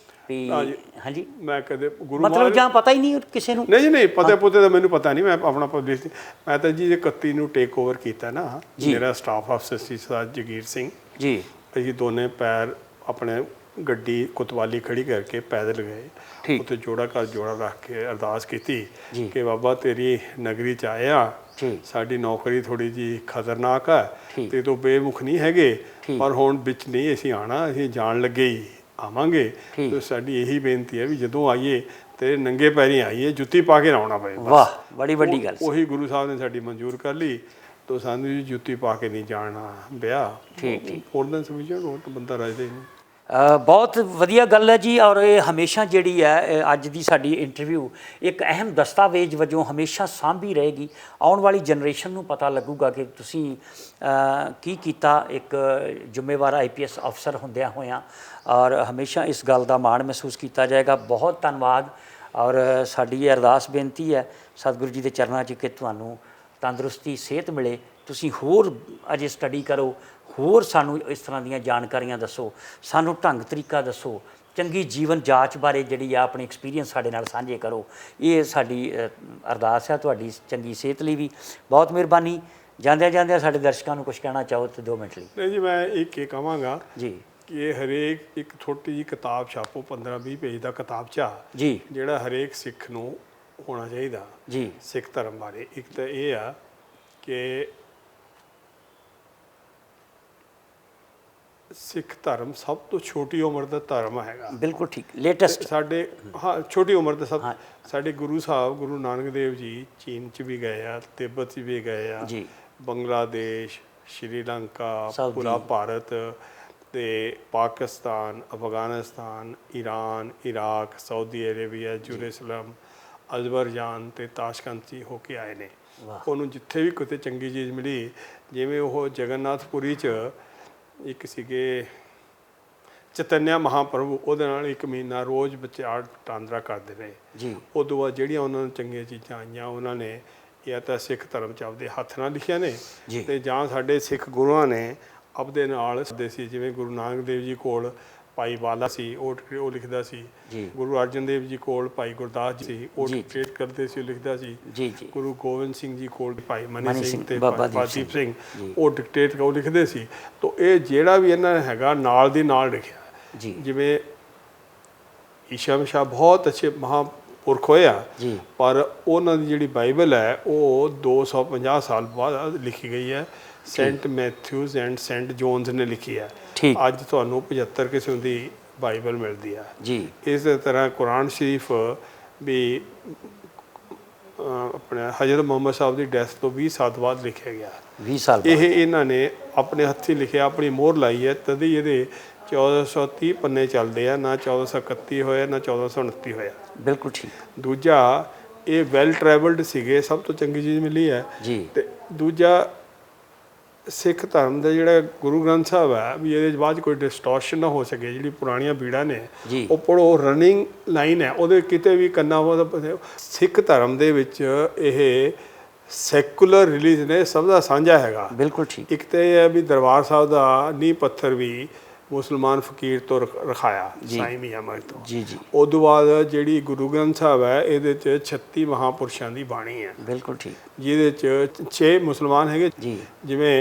ਵੀ ਹਾਂਜੀ ਮੈਂ ਕਦੇ ਗੁਰੂ ਮਤਲਬ ਜਾਂ ਪਤਾ ਹੀ ਨਹੀਂ ਕਿਸੇ ਨੂੰ? ਨਹੀਂ ਨਹੀਂ, ਪਤਾ ਪੁੱਤੇ ਦਾ ਮੈਨੂੰ ਪਤਾ ਨਹੀਂ, ਮੈਂ ਆਪਣਾ ਪਬਲਿਸ਼ ਮੈਂ ਤਾਂ ਜੀ 31 ਨੂੰ ਟੇਕ ਓਵਰ ਕੀਤਾ ਨਾ, ਮੇਰਾ ਸਟਾਫ ਅਫਸਰ ਸੀ ਸਰਦਾਰ ਜਗੀਰ ਸਿੰਘ ਜੀ, ਅਸੀਂ ਦੋਨੇ ਪੈਰ ਆਪਣੇ ਗੱਡੀ ਕੁਤਵਾਲੀ ਖੜੀ ਕਰਕੇ ਪੈਦਲ ਗਏ, ਉੱਥੇ ਜੋੜਾ ਘਰ ਜੋੜਾ ਰੱਖ ਕੇ ਅਰਦਾਸ ਕੀਤੀ ਕਿ ਬਾਬਾ ਤੇਰੀ ਨਗਰੀ 'ਚ ਆਇਆ, ਸਾਡੀ ਨੌਕਰੀ ਥੋੜੀ ਜੀ ਖਤਰਨਾਕ ਹੈ ਤੇ ਤੂੰ ਬੇਮੁਖ ਨਹੀਂ ਹੈਗੇ, ਪਰ ਹੁਣ ਵਿੱਚ ਨਹੀਂ ਅਸੀਂ ਆਣਾ, ਅਸੀਂ ਜਾਣ ਲੱਗੇ ਹੀ ਆਵਾਂਗੇ, ਤੇ ਸਾਡੀ ਇਹੀ ਬੇਨਤੀ ਹੈ ਵੀ ਜਦੋਂ ਆਈਏ ਤੇ ਨੰਗੇ ਪੈਰੀ ਆਈਏ, ਜੁੱਤੀ ਪਾ ਕੇ ਨਾ ਆਉਣਾ ਪਏ। ਵਾਹ, ਬੜੀ ਵੱਡੀ ਗੱਲ। ਉਹੀ ਗੁਰੂ ਸਾਹਿਬ ਨੇ ਸਾਡੀ ਮਨਜ਼ੂਰ ਕਰ ਲਈ, ਤਾਂ ਸਾਨੂੰ ਜੀ ਜੁੱਤੀ ਪਾ ਕੇ ਨਹੀਂ ਜਾਣਾ ਪਿਆ। ਹੋਰ ਦਿਨ ਸਮਝਣ ਉਹ ਤਾਂ ਬੰਦਾ ਰਾਜਦਾ ਹੀ ਨਹੀਂ। ਬਹੁਤ ਵਧੀਆ ਗੱਲ ਹੈ ਜੀ, ਔਰ ਇਹ ਹਮੇਸ਼ਾ ਜਿਹੜੀ ਹੈ ਅੱਜ ਦੀ ਸਾਡੀ ਇੰਟਰਵਿਊ ਇੱਕ ਅਹਿਮ ਦਸਤਾਵੇਜ਼ ਵਜੋਂ ਹਮੇਸ਼ਾ ਸਾਂਭੀ ਰਹੇਗੀ। ਆਉਣ ਵਾਲੀ ਜਨਰੇਸ਼ਨ ਨੂੰ ਪਤਾ ਲੱਗੂਗਾ ਕਿ ਤੁਸੀਂ ਕੀ ਕੀਤਾ ਇੱਕ ਜ਼ਿੰਮੇਵਾਰ IPS ਅਫਸਰ ਹੁੰਦਿਆਂ ਹੋਇਆਂ, ਔਰ ਹਮੇਸ਼ਾ ਇਸ ਗੱਲ ਦਾ ਮਾਣ ਮਹਿਸੂਸ ਕੀਤਾ ਜਾਏਗਾ। ਬਹੁਤ ਧੰਨਵਾਦ, ਔਰ ਸਾਡੀ ਇਹ ਅਰਦਾਸ ਬੇਨਤੀ ਹੈ ਸਤਿਗੁਰੂ ਜੀ ਦੇ ਚਰਨਾਂ 'ਚ ਕਿ ਤੁਹਾਨੂੰ ਤੰਦਰੁਸਤੀ ਸਿਹਤ ਮਿਲੇ, ਤੁਸੀਂ ਹੋਰ ਅਜੇ ਸਟੱਡੀ ਕਰੋ, ਹੋਰ ਸਾਨੂੰ ਇਸ ਤਰ੍ਹਾਂ ਦੀਆਂ ਜਾਣਕਾਰੀਆਂ ਦੱਸੋ, ਸਾਨੂੰ ਢੰਗ ਤਰੀਕਾ ਦੱਸੋ, ਚੰਗੀ ਜੀਵਨ ਜਾਂਚ ਬਾਰੇ ਜਿਹੜੀ ਆ ਆਪਣੀ ਐਕਸਪੀਰੀਅੰਸ ਸਾਡੇ ਨਾਲ ਸਾਂਝੇ ਕਰੋ। ਇਹ ਸਾਡੀ ਅਰਦਾਸ ਹੈ। ਤੁਹਾਡੀ ਚੰਗੀ ਸਿਹਤ ਲਈ ਵੀ ਬਹੁਤ ਮਿਹਰਬਾਨੀ। ਜਾਂਦਿਆਂ ਜਾਂਦਿਆਂ ਸਾਡੇ ਦਰਸ਼ਕਾਂ ਨੂੰ ਕੁਝ ਕਹਿਣਾ ਚਾਹੋ ਤਾਂ 2 ਮਿੰਟ ਲਈ। ਨਹੀਂ ਜੀ, ਮੈਂ ਇੱਕ ਇਹ ਕਹਾਂਗਾ ਜੀ ਕਿ ਇਹ ਹਰੇਕ ਇੱਕ ਛੋਟੀ ਜਿਹੀ ਕਿਤਾਬ ਛਾਪੋ, 15-20 ਪੇਜ ਦਾ ਕਿਤਾਬਚਾ ਜੀ, ਜਿਹੜਾ ਹਰੇਕ ਸਿੱਖ ਨੂੰ ਹੋਣਾ ਚਾਹੀਦਾ ਜੀ ਸਿੱਖ ਧਰਮ ਬਾਰੇ। ਇੱਕ ਤਾਂ ਇਹ ਆ ਕਿ ਸਿੱਖ ਧਰਮ ਸਭ ਤੋਂ ਛੋਟੀ ਉਮਰ ਦਾ ਧਰਮ ਹੈਗਾ। ਬਿਲਕੁਲ ਠੀਕ, ਲੇਟੈਸਟ ਸਾਡੇ ਛੋਟੀ ਉਮਰ ਦੇ ਸਭ ਸਾਡੇ ਗੁਰੂ ਸਾਹਿਬ ਗੁਰੂ ਨਾਨਕ ਦੇਵ ਜੀ ਚੀਨ 'ਚ ਵੀ ਗਏ ਆ, ਤਿੱਬਤ 'ਚ ਵੀ ਗਏ ਆ, ਬੰਗਲਾਦੇਸ਼, ਸ਼੍ਰੀਲੰਕਾ, ਪੂਰਾ ਭਾਰਤ ਤੇ Pakistan, Afghanistan, Iran, Iraq, Saudi Arabia, Jerusalem, Azerbaijan ਤੇ ਤਾਸ਼ਕੰਦ 'ਚ ਹੋ ਕੇ ਆਏ ਨੇ। ਉਹਨੂੰ ਜਿੱਥੇ ਵੀ ਕਿਤੇ ਚੰਗੀ ਚੀਜ਼ ਮਿਲੀ, ਜਿਵੇਂ ਉਹ ਜਗਨਨਾਥਪੁਰੀ 'ਚ ਇੱਕ ਸੀਗੇ ਚੈਤਨਿਆ ਮਹਾਂਪ੍ਰਭੂ, ਉਹਦੇ ਨਾਲ 1 ਮਹੀਨਾ ਰੋਜ਼ ਬੱਚੇ ਆਰਟ ਟਾਂਦਰਾ ਕਰਦੇ ਰਹੇ ਜੀ। ਉਦੋਂ ਬਾਅਦ ਜਿਹੜੀਆਂ ਉਹਨਾਂ ਨੂੰ ਚੰਗੀਆਂ ਚੀਜ਼ਾਂ ਆਈਆਂ, ਉਹਨਾਂ ਨੇ ਜਾਂ ਤਾਂ ਸਿੱਖ ਧਰਮ 'ਚ ਆਪਦੇ ਹੱਥ ਨਾਲ ਲਿਖਿਆ ਨੇ, ਤੇ ਜਾਂ ਸਾਡੇ ਸਿੱਖ ਗੁਰੂਆਂ ਨੇ ਆਪਦੇ ਨਾਲ ਸਦੇ ਸੀ। ਜਿਵੇਂ ਗੁਰੂ ਨਾਨਕ ਦੇਵ ਜੀ ਕੋਲ ਭਾਈ ਵਾਲਾ ਸੀ, ਉਹ ਲਿਖਦਾ ਸੀ। ਗੁਰੂ ਅਰਜਨ ਦੇਵ ਜੀ ਕੋਲ ਭਾਈ ਗੁਰਦਾਸ ਜੀ ਸੀ, ਉਹ ਡਿਕਟੇਟ ਕਰਦੇ ਸੀ, ਉਹ ਲਿਖਦਾ ਸੀ। ਗੁਰੂ ਗੋਬਿੰਦ ਸਿੰਘ ਜੀ ਕੋਲ ਭਾਈ ਮਨੀ ਸਿੰਘ ਤੇ ਬਾਬਾ ਦੀਪ ਸਿੰਘ, ਉਹ ਡਿਕਟੇਟ ਉਹ ਲਿਖਦੇ ਸੀ। ਤਾਂ ਇਹ ਜਿਹੜਾ ਵੀ ਇਹਨਾਂ ਨੇ ਹੈਗਾ ਨਾਲ ਦੀ ਨਾਲ ਲਿਖਿਆ। ਜਿਵੇਂ ਈਸ਼ਾ ਮਿਸ਼ਾ ਬਹੁਤ ਅੱਛੇ ਮਹਾਂਪੁਰਖ ਹੋਏ ਆ, ਪਰ ਉਹਨਾਂ ਦੀ ਜਿਹੜੀ ਬਾਈਬਲ ਹੈ ਉਹ 250 ਸਾਲ ਬਾਅਦ ਲਿਖੀ ਗਈ ਹੈ। Saint Mathews and Saint Jones ਨੇ ਲਿਖੀ ਹੈ। ਅੱਜ ਤੁਹਾਨੂੰ 75 ਕਿਸਮ ਦੀ ਬਾਈਬਲ ਮਿਲਦੀ ਆ ਜੀ। ਇਸੇ ਤਰ੍ਹਾਂ ਕੁਰਾਨ ਸ਼ਰੀਫ ਵੀ ਆਪਣੇ ਹਜ਼ਰਤ ਮੁਹੰਮਦ ਸਾਹਿਬ ਦੀ ਡੈਥ ਤੋਂ 20 ਸਾਲ ਬਾਅਦ ਲਿਖਿਆ ਗਿਆ। 20 ਸਾਲ ਇਹ ਇਹਨਾਂ ਨੇ ਆਪਣੇ ਹੱਥੀਂ ਲਿਖਿਆ, ਆਪਣੀ ਮੋਹਰ ਲਾਈ ਹੈ, ਤਦ ਹੀ ਇਹਦੇ 1430 ਪੰਨੇ ਚੱਲਦੇ ਆ, ਨਾ 1431 ਹੋਇਆ ਨਾ 1429 ਹੋਇਆ। ਬਿਲਕੁਲ ਠੀਕ। ਦੂਜਾ, ਇਹ ਵੈਲ ਟਰੈਵਲਡ ਸੀਗੇ, ਸਭ ਤੋਂ ਚੰਗੀ ਚੀਜ਼ ਮਿਲੀ ਹੈ ਜੀ। ਤੇ ਦੂਜਾ, ਸਿੱਖ ਧਰਮ ਦਾ ਜਿਹੜਾ ਗੁਰੂ ਗ੍ਰੰਥ ਸਾਹਿਬ ਹੈ ਵੀ ਇਹਦੇ ਬਾਅਦ ਕੋਈ ਡਿਸਟੋਰਸ਼ਨ ਨਾ ਹੋ ਸਕੇ। ਜਿਹੜੀ ਪੁਰਾਣੀਆਂ ਬੀੜਾਂ ਨੇ ਉਹ ਪੜੋ, ਰਨਿੰਗ ਲਾਈਨ ਹੈ ਉਹਦੇ, ਕਿਤੇ ਵੀ ਕੰਨਾ। ਸਿੱਖ ਧਰਮ ਦੇ ਵਿੱਚ ਇਹ ਸੈਕੂਲਰ ਰਿਲੀਜਨ ਹੈ, ਸਭ ਦਾ ਸਾਂਝਾ ਹੈਗਾ। ਬਿਲਕੁਲ ਠੀਕ। ਇੱਕ ਤਾਂ ਇਹ ਹੈ ਵੀ ਦਰਬਾਰ ਸਾਹਿਬ ਦਾ ਨੀਂਹ ਪੱਥਰ ਵੀ ਮੁਸਲਮਾਨ ਫਕੀਰ ਤੋਂ ਰਖਾਇਆ, ਸਾਈਂ ਮੀਆਂ ਮੀਰ ਤੋਂ ਜੀ। ਉਸ ਤੋਂ ਬਾਅਦ ਜਿਹੜੀ ਗੁਰੂ ਗ੍ਰੰਥ ਸਾਹਿਬ ਹੈ ਇਹਦੇ 'ਚ 36 ਮਹਾਂਪੁਰਸ਼ਾਂ ਦੀ ਬਾਣੀ ਹੈ। ਬਿਲਕੁਲ ਠੀਕ। ਜਿਹਦੇ 'ਚ 6 ਮੁਸਲਮਾਨ ਹੈਗੇ ਜੀ। ਜਿਵੇਂ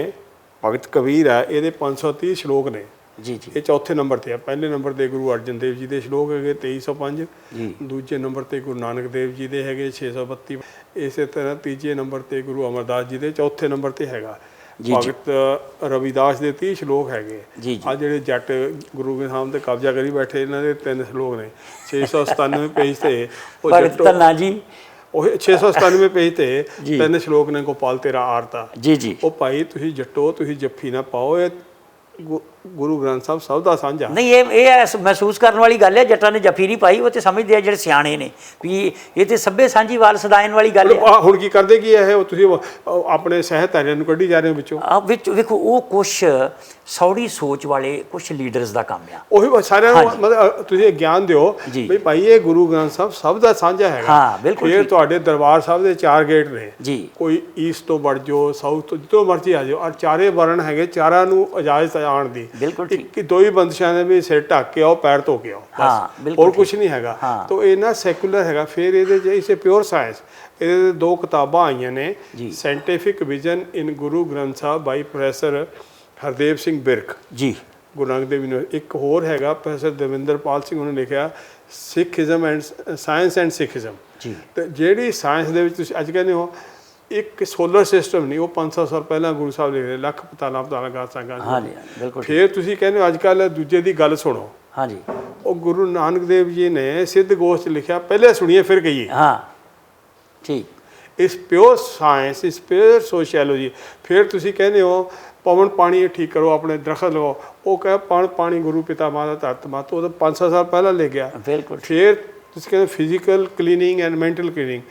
ਭਗਤ ਕਬੀਰ ਹੈ, ਇਹਦੇ 530 ਸ਼ਲੋਕ ਨੇ ਜੀ। ਇਹ ਚੌਥੇ ਨੰਬਰ ਤੇ ਆ। ਪਹਿਲੇ ਨੰਬਰ ਤੇ ਗੁਰੂ ਅਰਜਨ ਦੇਵ ਜੀ ਦੇ ਸ਼ਲੋਕ ਹੈਗੇ 2305 ਜੀ। ਦੂਜੇ ਨੰਬਰ ਤੇ ਗੁਰੂ ਨਾਨਕ ਦੇਵ ਜੀ ਦੇ ਹੈਗੇ 632। ਇਸੇ ਤਰ੍ਹਾਂ ਤੀਜੇ ਨੰਬਰ ਤੇ ਗੁਰੂ ਅਮਰਦਾਸ ਜੀ ਦੇ, ਚੌਥੇ ਨੰਬਰ ਤੇ ਹੈਗਾ ਭਗਤ ਰਵਿਦਾਸ ਦੇ 30 ਸ਼ਲੋਕ ਹੈਗੇ। ਆ ਜਿਹੜੇ ਜੱਟ ਗੁਰੂ ਦੇ ਸਾਹਮਣੇ ਕਬਜ਼ਾ ਕਰੀ ਬੈਠੇ, ਇਹਨਾਂ ਦੇ 3 ਸ਼ਲੋਕ ਨੇ 697 ਪੇਜ ਤੇ। ਉਹ ਜੱਟੋ ਜੀ, ਉਹ 697 ਪੇਜ ਤੇ 3 ਸ਼ਲੋਕ ਨੇ। ਗੋਪਾਲ ਤੇਰਾ ਆਰਤਾ ਜੀ। ਉਹ ਭਾਈ ਤੁਸੀਂ ਜੱਟੋ, ਤੁਸੀਂ ਜੱਫੀ ਨਾ ਪਾਓ, ਇਹ ਗੁਰੂ ਗ੍ਰੰਥ ਸਾਹਿਬ ਸਭ ਦਾ ਸਾਂਝਾ। ਨਹੀਂ, ਇਹ ਮਹਿਸੂਸ ਕਰਨ ਵਾਲੀ ਗੱਲ ਹੈ। ਜੱਟਾਂ ਨੇ ਜੱਫੀ ਨਹੀਂ ਪਾਈ, ਉਹ ਤੇ ਸਮਝਦੇ ਆ ਜਿਹੜੇ ਸਿਆਣੇ ਨੇ ਵੀ ਇਹ ਤੇ ਸਭੇ ਸਾਂਝੀ ਵਾਲ ਸਦਾਇਨ ਵਾਲੀ ਗੱਲ ਹੈ। ਹੁਣ ਕੀ ਕਰਦੇ ਕੀ ਹੈ, ਉਹ ਤੁਸੀਂ ਆਪਣੇ ਸਹਿਤਾਰਿਆਂ ਨੂੰ ਕੱਢੀ ਜਾ ਰਹੇ ਹੋ ਵਿੱਚੋਂ। ਵੇਖੋ, ਉਹ ਕੁਛ ਸੌੜੀ ਸੋਚ ਵਾਲੇ ਕੁਛ ਲੀਡਰਸ ਦਾ ਕੰਮ ਆ। ਉਹੀ ਸਾਰਿਆਂ ਨੂੰ ਮਤਲਬ ਤੁਸੀਂ ਗਿਆਨ ਦਿਓ ਵੀ ਭਾਈ ਇਹ ਗੁਰੂ ਗ੍ਰੰਥ ਸਾਹਿਬ ਸਭ ਦਾ ਸਾਂਝਾ ਹੈਗਾ। ਹਾਂ, ਬਿਲਕੁਲ। ਇਹ ਤੁਹਾਡੇ ਦਰਬਾਰ ਸਾਹਿਬ ਦੇ 4 ਗੇਟ ਨੇ ਜੀ। ਕੋਈ ਈਸਟ ਤੋਂ ਵੜ ਜਾਓ, ਸਾਊਥ ਤੋਂ, ਜਿੱਥੋਂ ਮਰਜ਼ੀ ਆ ਜਾਓ, ਔਰ 4 ਵਰਨ ਹੈਗੇ, ਚਾਰਾਂ ਨੂੰ ਇਜਾਜ਼ਤ ਆਉਣ ਦੀ ਬਿਲਕੁਲ ਠੀਕ। ਇੱਕ ਦੋ ਹੀ ਬੰਦਿਸ਼ਾਂ ਨੇ ਵੀ ਸਿਰ ਢੱਕ ਕੇ ਆਓ, ਪੈਰ ਧੋ ਕੇ ਆਓ, ਹਾਂ, ਬਿਲਕੁਲ ਹੋਰ ਕੁਝ ਨਹੀਂ ਹੈਗਾ। ਤਾਂ ਇਹ ਨਾ ਸੈਕੂਲਰ ਹੈਗਾ। ਫਿਰ ਇਹਦੇ 'ਚ ਇਸੇ ਪਿਓਰ ਸਾਇੰਸ ਇਹਦੇ 2 ਕਿਤਾਬਾਂ ਆਈਆਂ ਨੇ, ਸਾਇੰਟੀਫਿਕ ਵਿਜ਼ਨ ਇਨ ਗੁਰੂ ਗ੍ਰੰਥ ਸਾਹਿਬ ਬਾਈ ਪ੍ਰੋਫੈਸਰ ਹਰਦੇਵ ਸਿੰਘ ਬਿਰਕ ਜੀ, ਗੁਰੂ ਨਾਨਕ ਦੇਵ ਯੂਨੀਵਰਸਿਟੀ। ਇੱਕ ਹੋਰ ਹੈਗਾ ਪ੍ਰੋਫੈਸਰ ਦਵਿੰਦਰਪਾਲ ਸਿੰਘ, ਉਹਨੇ ਲਿਖਿਆ ਸਿੱਖਿਜ਼ਮ ਐਂਡ ਸਾਇੰਸ ਐਂਡ ਸਿੱਖਿਜ਼ਮ ਜੀ। ਤੇ ਜਿਹੜੀ ਸਾਇੰਸ ਦੇ ਵਿੱਚ ਤੁਸੀਂ ਅੱਜ ਕਹਿੰਦੇ ਹੋ ਇੱਕ ਸੋਲਰ ਸਿਸਟਮ ਨਹੀਂ, ਉਹ 500 ਸਾਲ ਪਹਿਲਾਂ ਗੁਰੂ ਸਾਹਿਬ ਲਿਖਦੇ, ਲੱਖ ਪਤਾਲਾ ਗਾਸਾਂ ਗਾ। ਹਾਂਜੀ, ਬਿਲਕੁਲ। ਫਿਰ ਤੁਸੀਂ ਕਹਿੰਦੇ ਹੋ ਅੱਜ ਕੱਲ੍ਹ ਦੂਜੇ ਦੀ ਗੱਲ ਸੁਣੋ। ਹਾਂਜੀ, ਉਹ ਗੁਰੂ ਨਾਨਕ ਦੇਵ ਜੀ ਨੇ ਸਿੱਧ ਗੋਸ਼ 'ਚ ਲਿਖਿਆ, ਪਹਿਲੇ ਸੁਣੀਏ ਫਿਰ ਕਹੀਏ। ਹਾਂ, ਠੀਕ। ਇਸ ਪਿਓਰ ਸਾਇੰਸ, ਇਸ ਪਿਓਰ ਸੋਸ਼ੀਓਲੋਜੀ। ਫਿਰ ਤੁਸੀਂ ਕਹਿੰਦੇ ਹੋ ਪਵਨ ਪਾਣੀ ਠੀਕ ਕਰੋ, ਆਪਣੇ ਦਰਖਤ ਲਗਾਓ, ਉਹ ਕਹੇ ਪਾਣੀ ਗੁਰੂ ਪਿਤਾ ਮਾਤਾ ਧਰਤ ਮਾਤਾ, ਉਹ ਤਾਂ 500 ਸਾਲ ਪਹਿਲਾਂ ਲਿਖ ਗਿਆ। ਬਿਲਕੁਲ। ਫਿਰ ਤੁਸੀਂ ਕਹਿੰਦੇ physical cleaning and mental cleaning,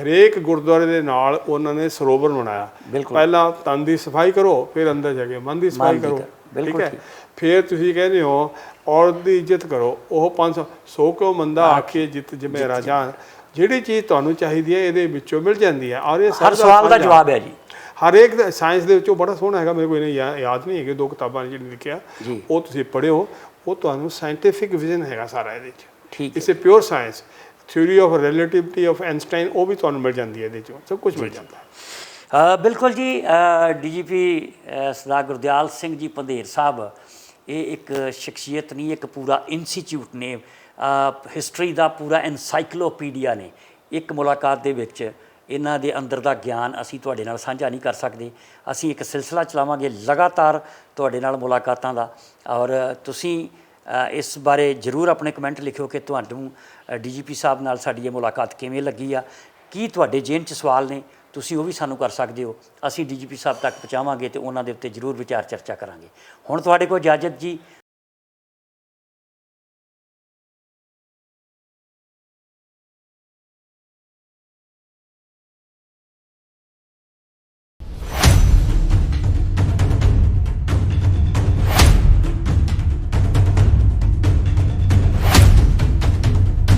ਹਰੇਕ ਗੁਰਦੁਆਰੇ ਦੇ ਨਾਲ ਉਹਨਾਂ ਨੇ ਸਰੋਵਰ ਬਣਾਇਆ। ਪਹਿਲਾਂ ਤਨ ਦੀ ਸਫਾਈ ਕਰੋ, ਫਿਰ ਅੰਦਰ ਜਾ ਕੇ ਮਨ ਦੀ ਸਫਾਈ ਕਰੋ, ਠੀਕ ਹੈ। ਫਿਰ ਤੁਸੀਂ ਕਹਿੰਦੇ ਹੋ ਔਰਤ ਦੀ ਇੱਜ਼ਤ ਕਰੋ, ਉਹ 500 ਸੋ ਕਿਉ ਮੰਦਾ ਆਖੀਏ ਜਿੱਤ ਜਿਵੇਂ ਰਾਜਾ। ਜਿਹੜੀ ਚੀਜ਼ ਤੁਹਾਨੂੰ ਚਾਹੀਦੀ ਹੈ ਇਹਦੇ ਵਿੱਚੋਂ ਮਿਲ ਜਾਂਦੀ ਹੈ। ਔਰ ਇਹ ਹਰ ਸਵਾਲ ਦਾ ਜਵਾਬ ਹੈ ਜੀ। ਹਰ ਇੱਕ ਸਾਇੰਸ ਦੇ ਵਿੱਚੋਂ ਬੜਾ ਸੋਹਣਾ ਹੈਗਾ, ਮੇਰੇ ਕੋਲ ਇਹਨੇ ਯਾਦ ਨਹੀਂ ਹੈਗੇ 2 ਕਿਤਾਬਾਂ ਨੇ ਜਿਹੜੀ ਲਿਖਿਆ, ਉਹ ਤੁਸੀਂ ਪੜ੍ਹਿਓ। ਉਹ ਤੁਹਾਨੂੰ ਸਾਇੰਟੀਫਿਕ ਵਿਜ਼ਨ ਹੈਗਾ ਸਾਰਾ ਇਹਦੇ 'ਚ। ਠੀਕ, it's a pure science. Theory of relativity of Einstein, ਉਹ ਵੀ ਤੁਹਾਨੂੰ ਮਿਲ ਜਾਂਦੀ ਹੈ ਇਹਦੇ 'ਚੋਂ, ਸਭ ਕੁਝ ਮਿਲ ਜਾਂਦਾ। ਬਿਲਕੁਲ ਜੀ। ਡੀਜੀਪੀ ਸਰਦਾਰ ਗੁਰਦਿਆਲ ਸਿੰਘ ਜੀ ਪੰਧੇਰ ਸਾਹਿਬ, ਇਹ ਇੱਕ ਸ਼ਖਸੀਅਤ ਨਹੀਂ, ਇੱਕ ਪੂਰਾ ਇੰਸਟੀਚਿਊਟ ਨੇ, ਹਿਸਟਰੀ ਦਾ ਪੂਰਾ ਐਨਸਾਈਕਲੋਪੀਡੀਆ ਨੇ। ਇੱਕ ਮੁਲਾਕਾਤ ਦੇ ਵਿੱਚ ਇਹਨਾਂ ਦੇ ਅੰਦਰ ਦਾ ਗਿਆਨ ਅਸੀਂ ਤੁਹਾਡੇ ਨਾਲ ਸਾਂਝਾ ਨਹੀਂ ਕਰ ਸਕਦੇ। ਅਸੀਂ ਇੱਕ ਸਿਲਸਿਲਾ ਚਲਾਵਾਂਗੇ ਲਗਾਤਾਰ ਤੁਹਾਡੇ ਨਾਲ ਮੁਲਾਕਾਤਾਂ ਦਾ, ਔਰ ਤੁਸੀਂ ਇਸ ਬਾਰੇ ਜ਼ਰੂਰ ਆਪਣੇ ਕਮੈਂਟ ਲਿਖਿਓ ਕਿ ਤੁਹਾਨੂੰ ਡੀਜੀਪੀ ਸਾਹਿਬ ਨਾਲ ਸਾਡੀ ਇਹ ਮੁਲਾਕਾਤ ਕਿਵੇਂ ਲੱਗੀ ਆ। ਕੀ ਤੁਹਾਡੇ ਜੇਨ 'ਚ ਸਵਾਲ ਨੇ, ਤੁਸੀਂ ਉਹ ਵੀ ਸਾਨੂੰ ਕਰ ਸਕਦੇ ਹੋ। ਅਸੀਂ ਡੀਜੀਪੀ ਸਾਹਿਬ ਤੱਕ ਪਹੁੰਚਾਵਾਂਗੇ ਅਤੇ ਉਹਨਾਂ ਦੇ ਉੱਤੇ ਜ਼ਰੂਰ ਵਿਚਾਰ ਚਰਚਾ ਕਰਾਂਗੇ। ਹੁਣ ਤੁਹਾਡੇ ਕੋਲ ਇਜਾਜ਼ਤ ਜੀ।